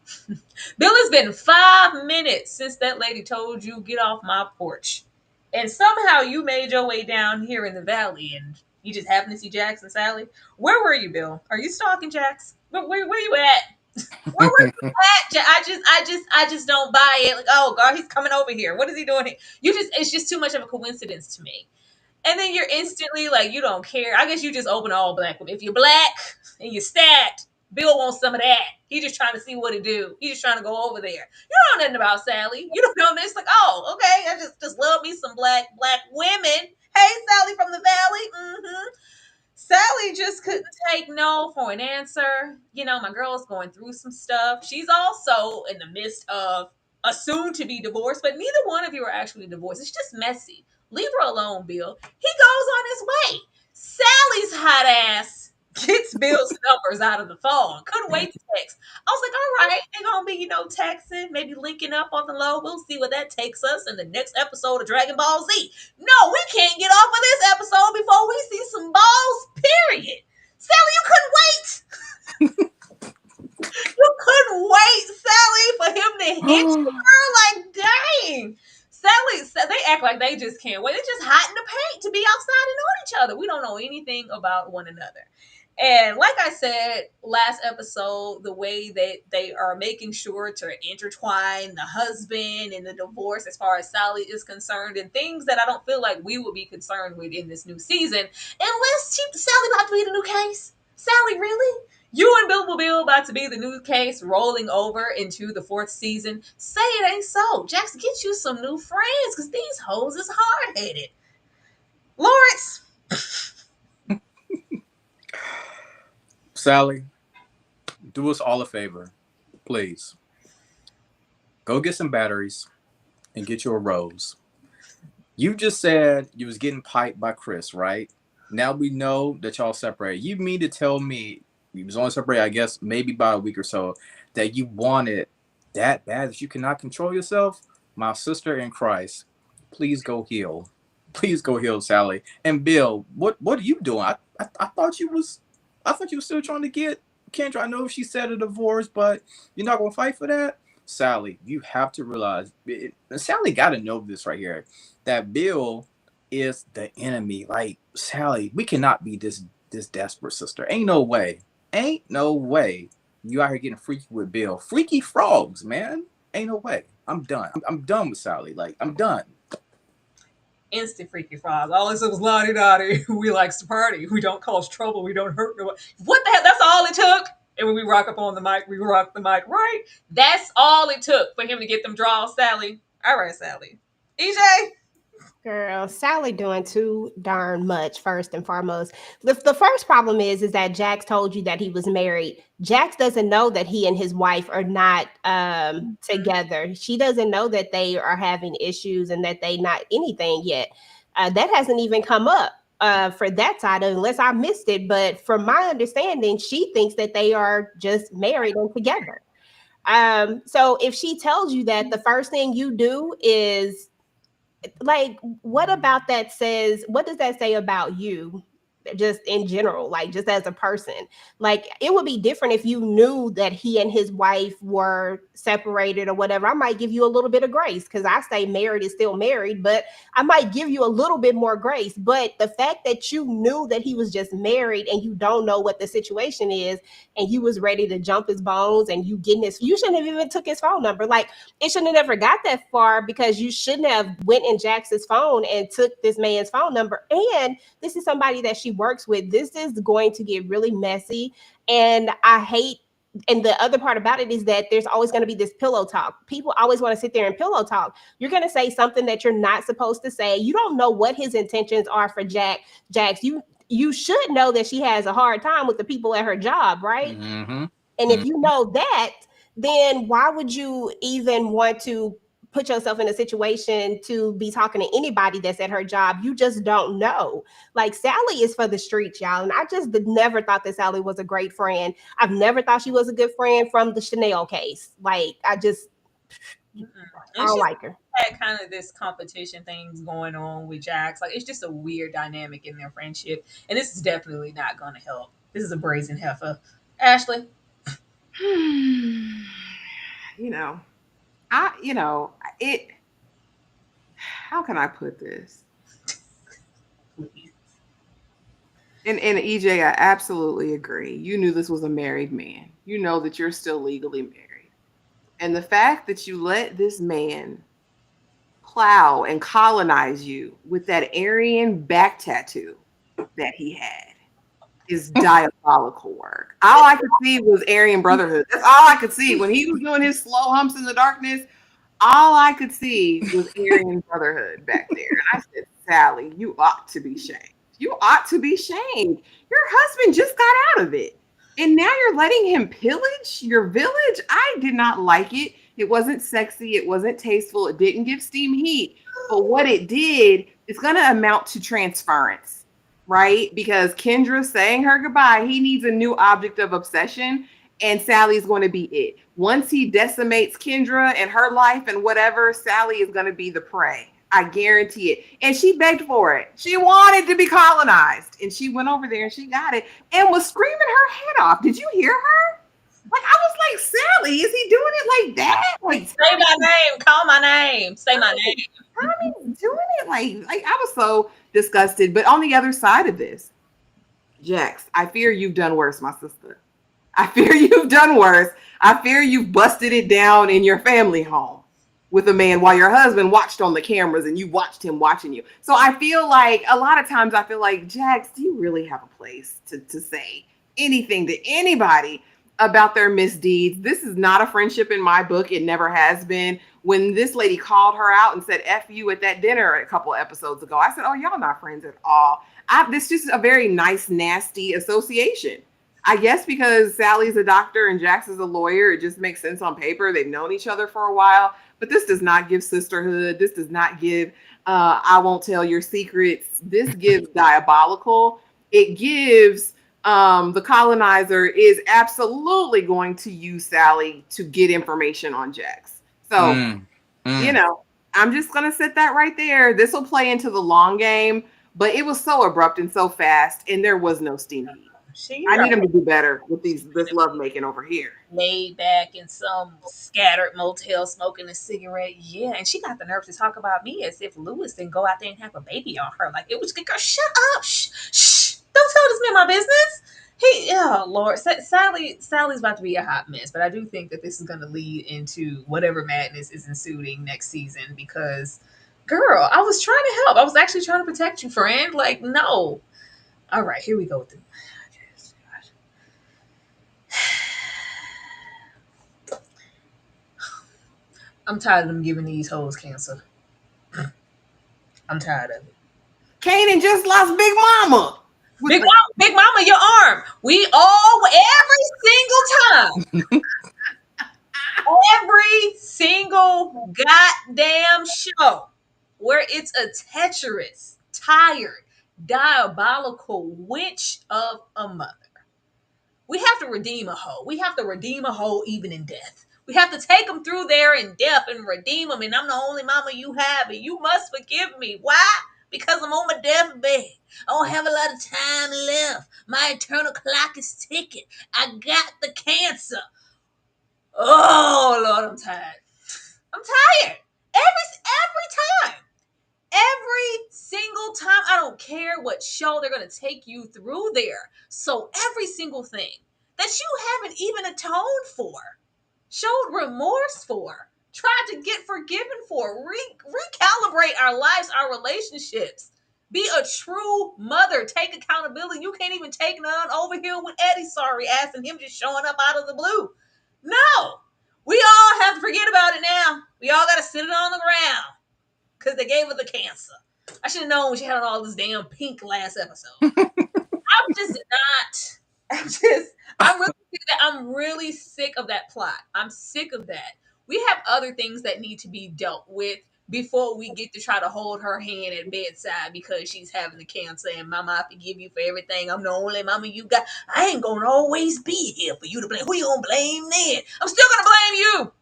Bill, it's been 5 minutes since that lady told you, get off my porch. and somehow you made your way down here in the valley, and you just happened to see Jax and Sally. Where were you, Bill? Are you stalking Jax? Where you at? Where were you at? I just don't buy it. Like, oh God, he's coming over here. What is he doing here? It's just too much of a coincidence to me. And then you're instantly like, you don't care. I guess you just open all black. If you're black and you're stacked, Bill wants some of that. He just trying to see what to do. He just trying to go over there. You don't know nothing about Sally. You don't know this. Like, oh, okay. I just love me some black women. Hey, Sally from the valley. Mm-hmm. Sally just couldn't take no for an answer. You know, my girl's going through some stuff. She's also in the midst of a soon to be divorce, but neither one of you are actually divorced. It's just messy. Leave her alone, Bill. He goes on his way. Sally's hot ass gets Bill's numbers out of the phone. Couldn't wait to text. I was like, all right, they're gonna be, texting, maybe linking up on the low. We'll see where that takes us in the next episode of Dragon Ball Z. No, we can't get off of this episode before we see some balls, period. Sally, you couldn't wait. You couldn't wait, Sally, for him to hit you, girl. Like, dang. Sally, they act like they just can't wait. They're just hot in the paint to be outside and know each other. We don't know anything about one another. And like I said last episode, the way that they are making sure to intertwine the husband and the divorce as far as Sally is concerned, and things that I don't feel like we will be concerned with in this new season, unless Sally about to be the new case. Sally, really? You and Bill will be about to be the new case rolling over into the fourth season. Say it ain't so. Jax, get you some new friends, because these hoes is hard-headed. Lawrence. Sally, do us all a favor, please. Go get some batteries and get you a rose. You just said you was getting piped by Chris, right? Now we know that y'all separated. You mean to tell me you was only separated, I guess, maybe by a week or so, that you wanted that bad that you cannot control yourself? My sister in Christ, please go heal. Please go heal, Sally. And Bill, what are you doing? I thought you were still trying to get Kendra. I know she said a divorce, but you're not gonna fight for that. Sally, you have to realize, Sally got to know this right here, that Bill is the enemy. Like, Sally, we cannot be this desperate, sister. Ain't no way. Ain't no way. You out here getting freaky with Bill. Freaky frogs, man. Ain't no way. I'm done. I'm done with Sally. Like, I'm done. Instant freaky frog. All it said was lottie dottie. We likes to party. We don't cause trouble. We don't hurt nobody. What the hell? That's all it took. And when we rock up on the mic, we rock the mic, right? That's all it took for him to get them draws, Sally. All right, Sally. EJ. Girl, Sally doing too darn much, first and foremost. The first problem is that Jax told you that he was married. Jax doesn't know that he and his wife are not together. She doesn't know that they are having issues and that they not anything yet. That hasn't even come up for that side, unless I missed it. But from my understanding, she thinks that they are just married and together. So if she tells you that, the first thing you do is, like, what about that says, what does that say about you, just in general, like just as a person? Like, it would be different if you knew that he and his wife were separated or whatever. I might give you a little bit of grace, because I say married is still married, but I might give you a little bit more grace. But the fact that you knew that he was just married and you don't know what the situation is, and you was ready to jump his bones, and you shouldn't have even took his phone number. Like, it shouldn't have never got that far, because you shouldn't have went in Jax's phone and took this man's phone number. And this is somebody that she works with. This is going to get really messy. And I hate, and the other part about it is that there's always going to be this pillow talk. People always want to sit there and pillow talk. You're going to say something that you're not supposed to say. You don't know what his intentions are for Jax. You should know that she has a hard time with the people at her job, right? Mm-hmm. And if you know that, then why would you even want to put yourself in a situation to be talking to anybody that's at her job? You just don't know. Like, Sally is for the streets, y'all. And I just never thought that Sally was a great friend. I've never thought she was a good friend from the Chanel case. Like, I don't like her. Had kind of this competition things going on with Jax. Like, it's just a weird dynamic in their friendship. And this is definitely not going to help. This is a brazen heifer. Ashley? you know, I, you know, it, how can I put this? And EJ, I absolutely agree. You knew this was a married man. You know that you're still legally married. And the fact that you let this man plow and colonize you with that Aryan back tattoo that he had is diabolical work. All I could see was Aryan Brotherhood. That's all I could see. When he was doing his slow humps in the darkness, all I could see was Aryan Brotherhood back there. And I said, Sally, you ought to be shamed. You ought to be shamed. Your husband just got out of it. And now you're letting him pillage your village? I did not like it. It wasn't sexy. It wasn't tasteful. It didn't give steam heat. But what it did is going to amount to transference, right? Because Kendra saying her goodbye, he needs a new object of obsession, and Sally's going to be it. Once he decimates Kendra and her life and whatever, Sally is going to be the prey. I guarantee it. And she begged for it. She wanted to be colonized, and she went over there and she got it and was screaming her head off. Did you hear her? Like, I was like, Sally, is he doing it like that? Like, Say my name. Call my name. Say my name. Tommy's doing it like I was so disgusted. But on the other side of this, Jax, I fear you've done worse, my sister. I fear you've done worse. I fear you've busted it down in your family home with a man while your husband watched on the cameras and you watched him watching you. So I feel like a lot of times I feel like, Jax, do you really have a place to say anything to anybody about their misdeeds? This is not a friendship in my book. It never has been. When this lady called her out and said F you at that dinner a couple episodes ago, I said, oh, y'all not friends at all. This is just a very nice, nasty association. I guess because Sally's a doctor and Jax is a lawyer, it just makes sense on paper. They've known each other for a while, but this does not give sisterhood. This does not give, I won't tell your secrets. This gives diabolical. It gives the colonizer is absolutely going to use Sally to get information on Jax. So, you know, I'm just going to set that right there. This will play into the long game, but it was so abrupt and so fast, and there was no steam heat. I need him to do better with this love making over here. Laid back in some scattered motel smoking a cigarette. Yeah, and she got the nerve to talk about me as if Lewis didn't go out there and have a baby on her. Like, it was, girl, shut up. Shh. Don't tell this man my business. Oh Lord, Sally's about to be a hot mess, but I do think that this is going to lead into whatever madness is ensuing next season because, girl, I was trying to help. I was actually trying to protect you, friend. Like, no. All right, here we go with the. I'm tired of them giving these hoes cancer. I'm tired of it. Kanan just lost Big Mama. Big Mama, your arm. We all every single time. Every single goddamn show where it's a treacherous, tired, diabolical witch of a mother. We have to redeem a hoe. We have to redeem a hoe even in death. We have to take them through there in death and redeem them. And I'm the only mama you have, and you must forgive me. Why? Because I'm on my deathbed. I don't have a lot of time left. My eternal clock is ticking. I got the cancer. Oh Lord, I'm tired. I'm tired. Every time. Every single time. I don't care what show they're going to take you through there. So every single thing that you haven't even atoned for, showed remorse for, tried to get forgiven for, recalibrate our lives, our relationships. Be a true mother. Take accountability. You can't even take none over here with Eddie's sorry ass and him just showing up out of the blue. No. We all have to forget about it now. We all got to sit it on the ground because they gave her the cancer. I should have known when she had all this damn pink last episode. I'm really sick of that plot. I'm sick of that. We have other things that need to be dealt with before we get to try to hold her hand at bedside because she's having the cancer and mama, I forgive you for everything. I'm the only mama you got. I ain't gonna always be here for you to blame. Who you gonna blame then? I'm still gonna blame you.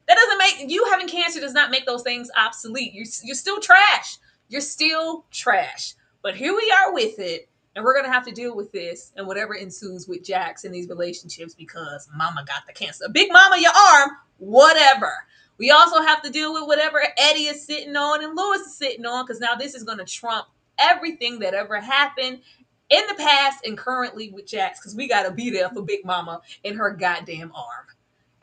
That doesn't make you having cancer does not make those things obsolete. You're still trash. You're still trash. But here we are with it, and we're gonna have to deal with this and whatever ensues with Jax in these relationships because Mama got the cancer. Big Mama, your arm. whatever. We also have to deal with whatever Eddie is sitting on and Lewis is sitting on, because now this is going to trump everything that ever happened in the past and currently with Jax, because we got to be there for Big Mama in her goddamn arm.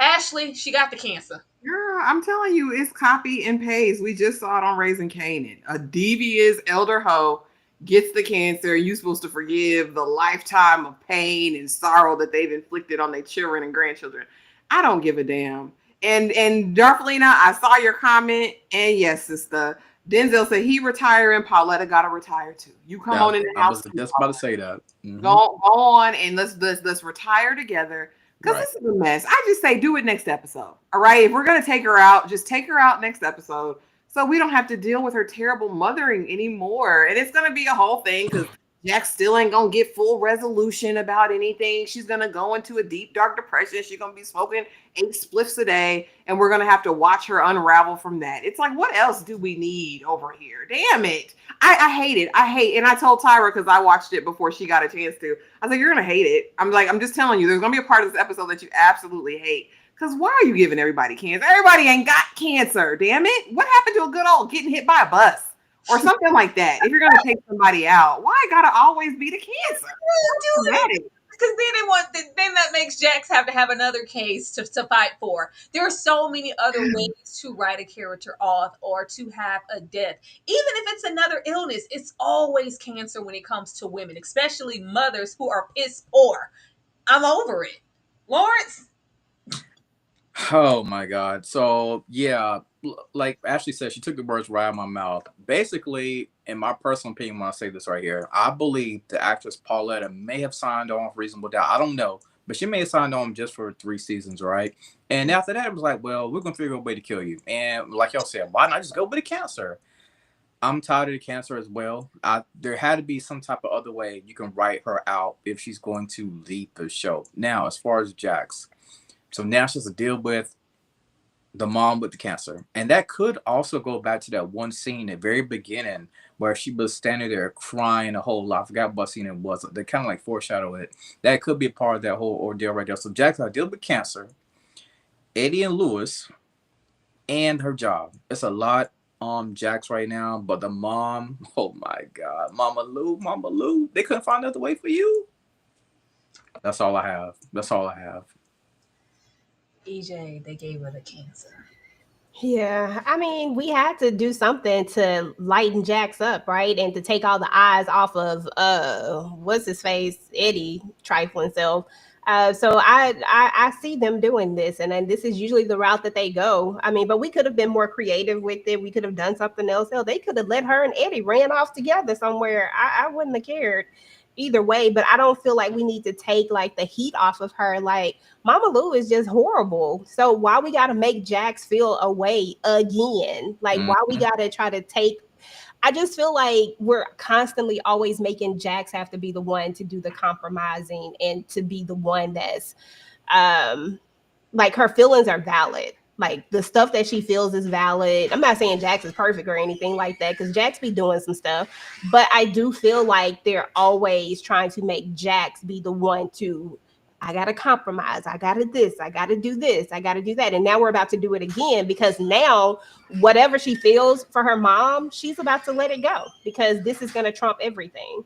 Ashley, she got the cancer. Girl, I'm telling you, it's copy and paste. We just saw it on Raising Kanan. A devious elder hoe gets the cancer. You're supposed to forgive the lifetime of pain and sorrow that they've inflicted on their children and grandchildren. I don't give a damn. And Darflina, I saw your comment, and yes, sister. Denzel said he retiring. Pauletta gotta retire too. You come on in the I house was too, just about to say that. go on and let's retire together, because Right. this is a mess. I just say do it next episode. All right. If we're gonna take her out, just take her out next episode, so we don't have to deal with her terrible mothering anymore. And it's gonna be a whole thing because Jack still ain't gonna get full resolution about anything. She's gonna go into a deep dark depression. She's gonna be smoking 8 spliffs a day, and we're gonna have to watch her unravel from that. It's like, what else do we need over here? Damn it. I hate it. And I told Tyra, because I watched it before she got a chance to. I was like, you're gonna hate it. I'm just telling you, there's gonna be a part of this episode that you absolutely hate. Because why are you giving everybody cancer? Everybody ain't got cancer, damn it. What happened to a good old getting hit by a bus or something like that? If you're gonna take somebody out, why gotta always be the cancer? Do it. Because then that makes Jax have to have another case to fight for. There are so many other ways to write a character off or to have a death. Even if it's another illness, it's always cancer when it comes to women, especially mothers who are piss poor. I'm over it. Lawrence? Oh my God. So yeah, like Ashley said, she took the words right out of my mouth. Basically, in my personal opinion, when I say this right here, I believe the actress Pauletta may have signed on for Reasonable Doubt. I don't know, but she may have signed on just for 3 seasons, right? And after that, it was like, well, we're gonna figure out a way to kill you. And like y'all said, why not just go with the cancer? I'm tired of the cancer as well. There had to be some type of other way you can write her out if she's going to leave the show. Now, as far as Jax, so now she has to deal with the mom with the cancer. And that could also go back to that one scene at the very beginning where she was standing there crying a whole lot. I forgot what scene it was. They kind of like foreshadow it. That could be a part of that whole ordeal right there. So Jack's got to deal with cancer, Eddie and Lewis, and her job. It's a lot on Jax right now, but the mom, oh my God, Mama Lou, they couldn't find another way for you. That's all I have. EJ, they gave her the cancer. Yeah, I mean, we had to do something to lighten Jax up, right? And to take all the eyes off of what's his face, Eddie trifling self. So I see them doing this, and then this is usually the route that they go. I mean, but we could have been more creative with it. We could have done something else. Hell, they could have let her and Eddie ran off together somewhere. I wouldn't have cared either way, but I don't feel like we need to take like the heat off of her. Like, Mama Lou is just horrible. So why we gotta make Jax feel away again? Like, why we gotta try to take, I just feel like we're constantly always making Jax have to be the one to do the compromising and to be the one that's like, her feelings are valid. Like, the stuff that she feels is valid. I'm not saying Jax is perfect or anything like that, because Jax be doing some stuff, but I do feel like they're always trying to make Jax be the one to, I gotta compromise, I gotta this, I gotta do this, I gotta do that. And now we're about to do it again, because now whatever she feels for her mom, she's about to let it go, because this is gonna trump everything.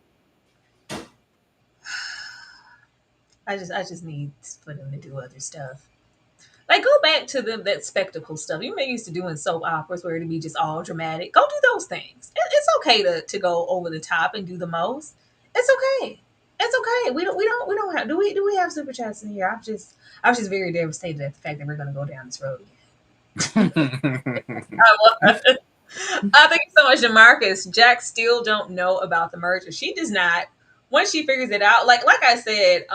I just need for them to do other stuff. Like, go back to that spectacle stuff. You may used to doing soap operas where it'd be just all dramatic. Go do those things. It's okay to go over the top and do the most. It's okay. It's okay. We don't have, do we have super chats in here? I was just very devastated at the fact that we're gonna go down this road again. Thank you so much, Demarcus. Jack still don't know about the merger. She does not. Once she figures it out, like I said,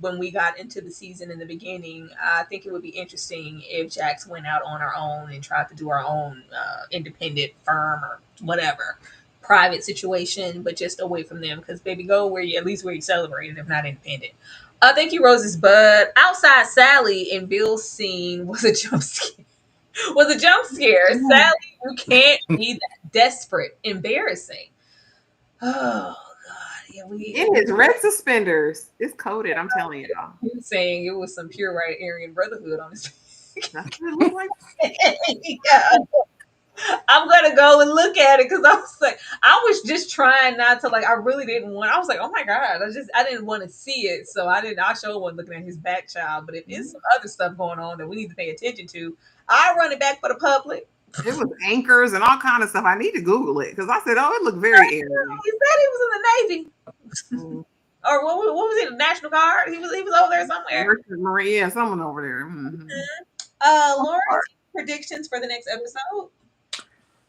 when we got into the season in the beginning, I think it would be interesting if Jax went out on her own and tried to do her own independent firm or whatever private situation, but just away from them. Because baby, go where you, at least where you celebrated, if not independent. Thank you, Roses. But outside Sally in Bill's scene was a jump scare. Sally, you can't be that desperate. Embarrassing. Oh God, yeah, In his red suspenders. It's coded, I'm telling y'all. he was saying it was some pure right Aryan brotherhood on his That's what it looked like. Yeah. I'm gonna go and look at it because I was like, I was just trying not to like. I really didn't want. I was like, oh my god, I didn't want to see it, so I didn't. I sure wasn't looking at his back child. But if there's some other stuff going on that we need to pay attention to, I run it back for the public. It was anchors and all kind of stuff. I need to Google it because I said, "Oh, it looked very airy." He said he was in the Navy, Mm. or what was he? The National Guard. He was over there somewhere. Merchant Marine, yeah, someone over there. Mm-hmm. Lawrence, predictions for the next episode.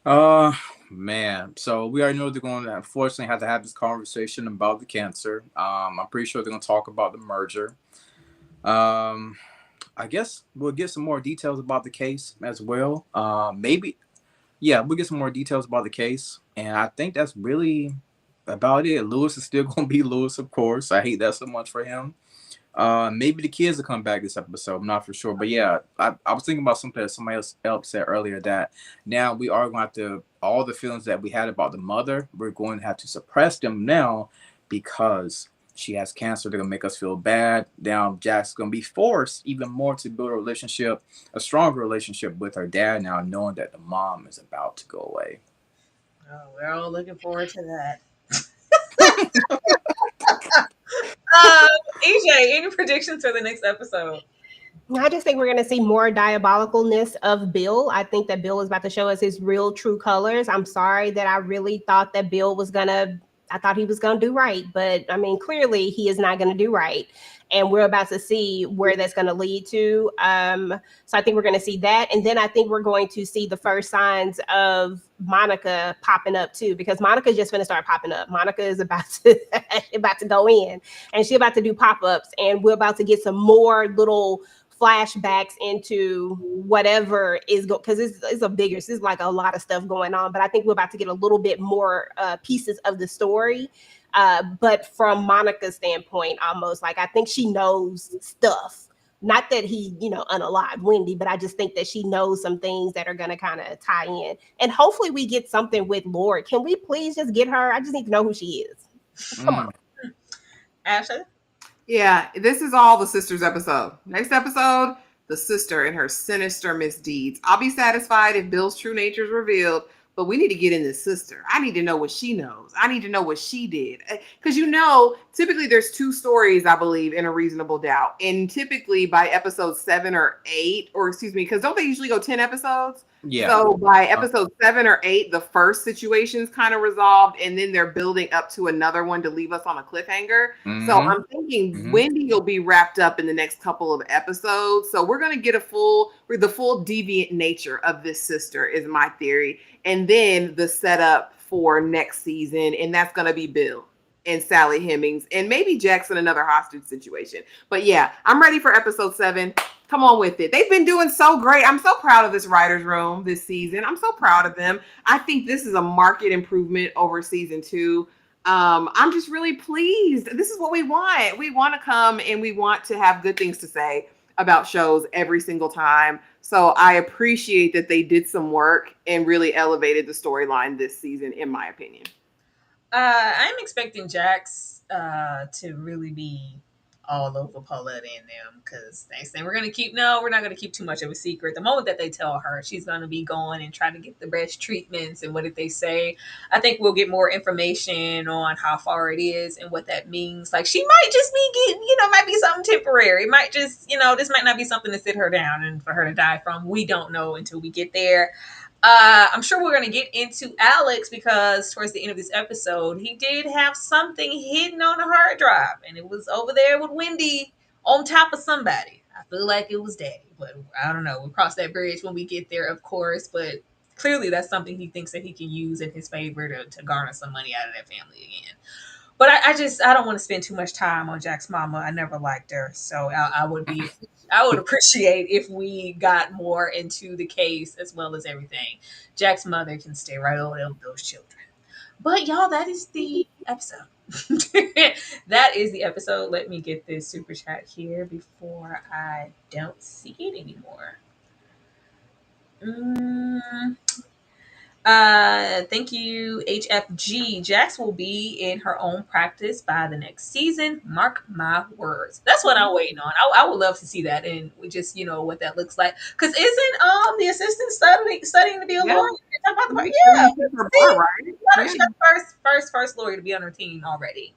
Uh, man. So we already know they're going to unfortunately have to have this conversation about the cancer. I'm pretty sure they're going to talk about the merger. Um, I guess we'll get some more details about the case as well. Maybe, yeah, we'll get some more details about the case, and I think that's really about it. Lewis is still going to be Lewis, of course. I hate that so much for him. Maybe the kids will come back this episode. I'm not for sure, but yeah, I was thinking about something that somebody else said earlier that now we are going to have to all the feelings that we had about the mother, we're going to have to suppress them now because she has cancer. They're gonna make us feel bad. Now Jack's gonna be forced even more to build a relationship, a stronger relationship with her dad now, knowing that the mom is about to go away. Oh, we're all looking forward to that. EJ, any predictions for the next episode? I just think we're going to see more diabolicalness of Bill. I think that Bill is about to show us his real true colors. I'm sorry that I really thought that Bill was going to, I thought he was going to do right. But I mean, clearly he is not going to do right. And we're about to see where that's going to lead to. So I think we're going to see that. And then I think we're going to see the first signs of Monica popping up too, because Monica's just going to start popping up. Monica is about to go in and she's about to do pop-ups. And we're about to get some more little flashbacks into whatever is because it's a bigger, it's like a lot of stuff going on, but I think we're about to get a little bit more pieces of the story, but from Monica's standpoint, almost like I think she knows stuff, not that he unalived Wendy, but I just think that she knows some things that are going to kind of tie in, and hopefully we get something with Lord. Can we please just get her? I just need to know who she is. Come on. Ashley? Yeah, this is all the sisters episode. Next episode, the sister and her sinister misdeeds. I'll be satisfied if Bill's true nature is revealed, but we need to get in this sister. I need to know what she knows. I need to know what she did. Because typically there's 2 stories, I believe, in A Reasonable Doubt. And typically by episode 7 or 8, or excuse me, because don't they usually go 10 episodes? Yeah. So by episode 7 or 8, the first situation's kind of resolved, and then they're building up to another one to leave us on a cliffhanger. Mm-hmm. So I'm thinking Wendy will be wrapped up in the next couple of episodes. So we're gonna get the full deviant nature of this sister, is my theory, and then the setup for next season, and that's gonna be Bill and Sally Hemings, and maybe Jackson, another hostage situation. But yeah, I'm ready for episode 7. Come on with it. They've been doing so great. I'm so proud of this writer's room this season. I'm so proud of them. I think this is a market improvement over season 2. I'm just really pleased. This is what we want. We want to come and we want to have good things to say about shows every single time. So I appreciate that they did some work and really elevated the storyline this season, in my opinion. I'm expecting Jax to really be all over Paulette and them, because they say we're not going to keep too much of a secret. The moment that they tell her, she's going to be going and trying to get the best treatments. And what did they say? I think we'll get more information on how far it is and what that means. Like, she might just be getting, might be something temporary. It might just, this might not be something to sit her down and for her to die from. We don't know until we get there. I'm sure we're going to get into Alex, because towards the end of this episode, he did have something hidden on a hard drive, and it was over there with Wendy on top of somebody. I feel like it was Daddy, but I don't know. We'll cross that bridge when we get there, of course, but clearly that's something he thinks that he can use in his favor to garner some money out of that family again. But I don't want to spend too much time on Jack's mama. I never liked her, so I would appreciate if we got more into the case as well as everything. Jack's mother can stay right over there with those children. But y'all, that is the episode. That is the episode. Let me get this super chat here before I don't see it anymore. Thank you, HFG. Jax will be in her own practice by the next season. Mark my words. That's what I'm waiting on. I would love to see that, and we just what that looks like. Because isn't the assistant studying to be a Yeah. lawyer? Yeah. You picked her See, bar, right? Yeah. she got first lawyer to be on her team already.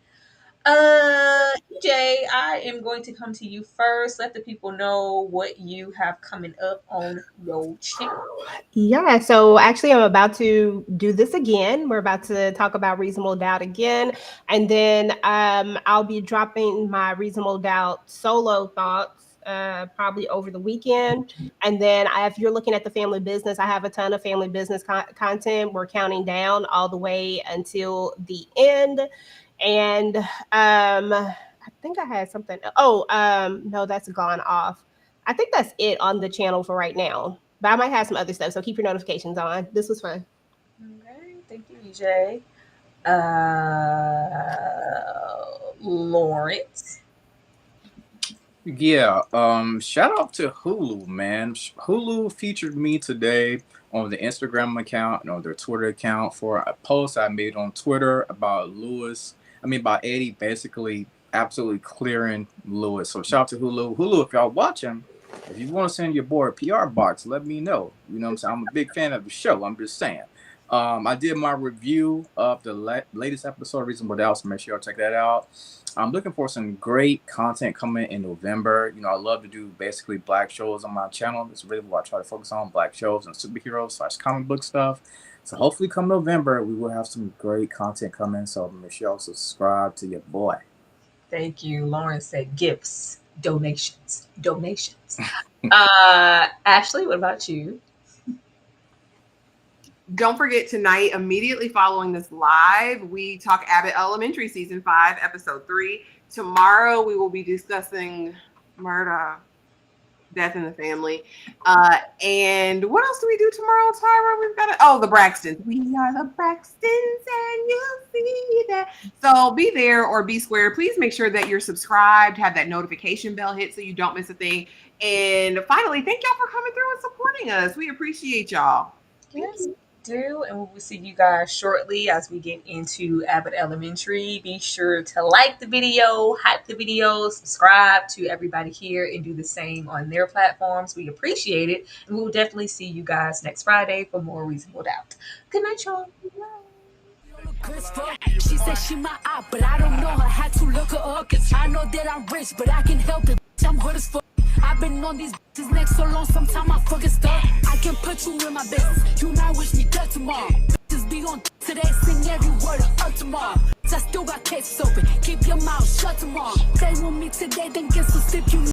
EJ, I am going to come to you first. Let the people know what you have coming up on your channel. Yeah, so actually, I'm about to do this again. We're about to talk about Reasonable Doubt again. And then I'll be dropping my Reasonable Doubt solo thoughts probably over the weekend. And then if you're looking at the family business, I have a ton of family business content. We're counting down all the way until the end. And I think I had something. Oh, no, that's gone off. I think that's it on the channel for right now. But I might have some other stuff, so keep your notifications on. This was fun. Okay, thank you, EJ. Lawrence. Yeah, shout out to Hulu, man. Hulu featured me today on the Instagram account and on their Twitter account for a post I made on Twitter about about Eddie basically absolutely clearing Lewis. So shout out to Hulu. Hulu, if y'all watching, if you want to send your boy a PR box, let me know. You know what I'm saying? I'm a big fan of the show. I'm just saying. I did my review of the latest episode of Reasonable Doubt, so make sure y'all check that out. I'm looking for some great content coming in November. I love to do basically black shows on my channel. It's really what I try to focus on, black shows and superheroes / comic book stuff. So hopefully come November, we will have some great content coming. So make sure y'all subscribe to your boy. Thank you. Lawrence said gifts, donations. Ashley, what about you? Don't forget tonight, immediately following this live, we talk Abbott Elementary Season 5, Episode 3. Tomorrow, we will be discussing murder, death in the family. And what else do we do tomorrow, Tyra? We've got the Braxtons. We are the Braxtons, and you'll see that. So be there or be square. Please make sure that you're subscribed, have that notification bell hit so you don't miss a thing. And finally, thank y'all for coming through and supporting us. We appreciate y'all. Yes, do, and we will see you guys shortly as we get into Abbott Elementary. Be sure to like the video, hype the video, subscribe to everybody here, and do the same on their platforms. We appreciate it, and we will definitely see you guys next Friday for more Reasonable Doubt. Good night, y'all. She said she my eye, but I don't know her. Had to look her up. I know that I'm rich, but I can help it. I'm good as fuck. I've been on these bitches neck so long, sometimes I fucking stuck. I can put you in my business. You might wish me dead tomorrow. Bitches be on today, sing every word of tomorrow. I still got cases open. Keep your mouth shut tomorrow. Play with me today, then get some sleep. You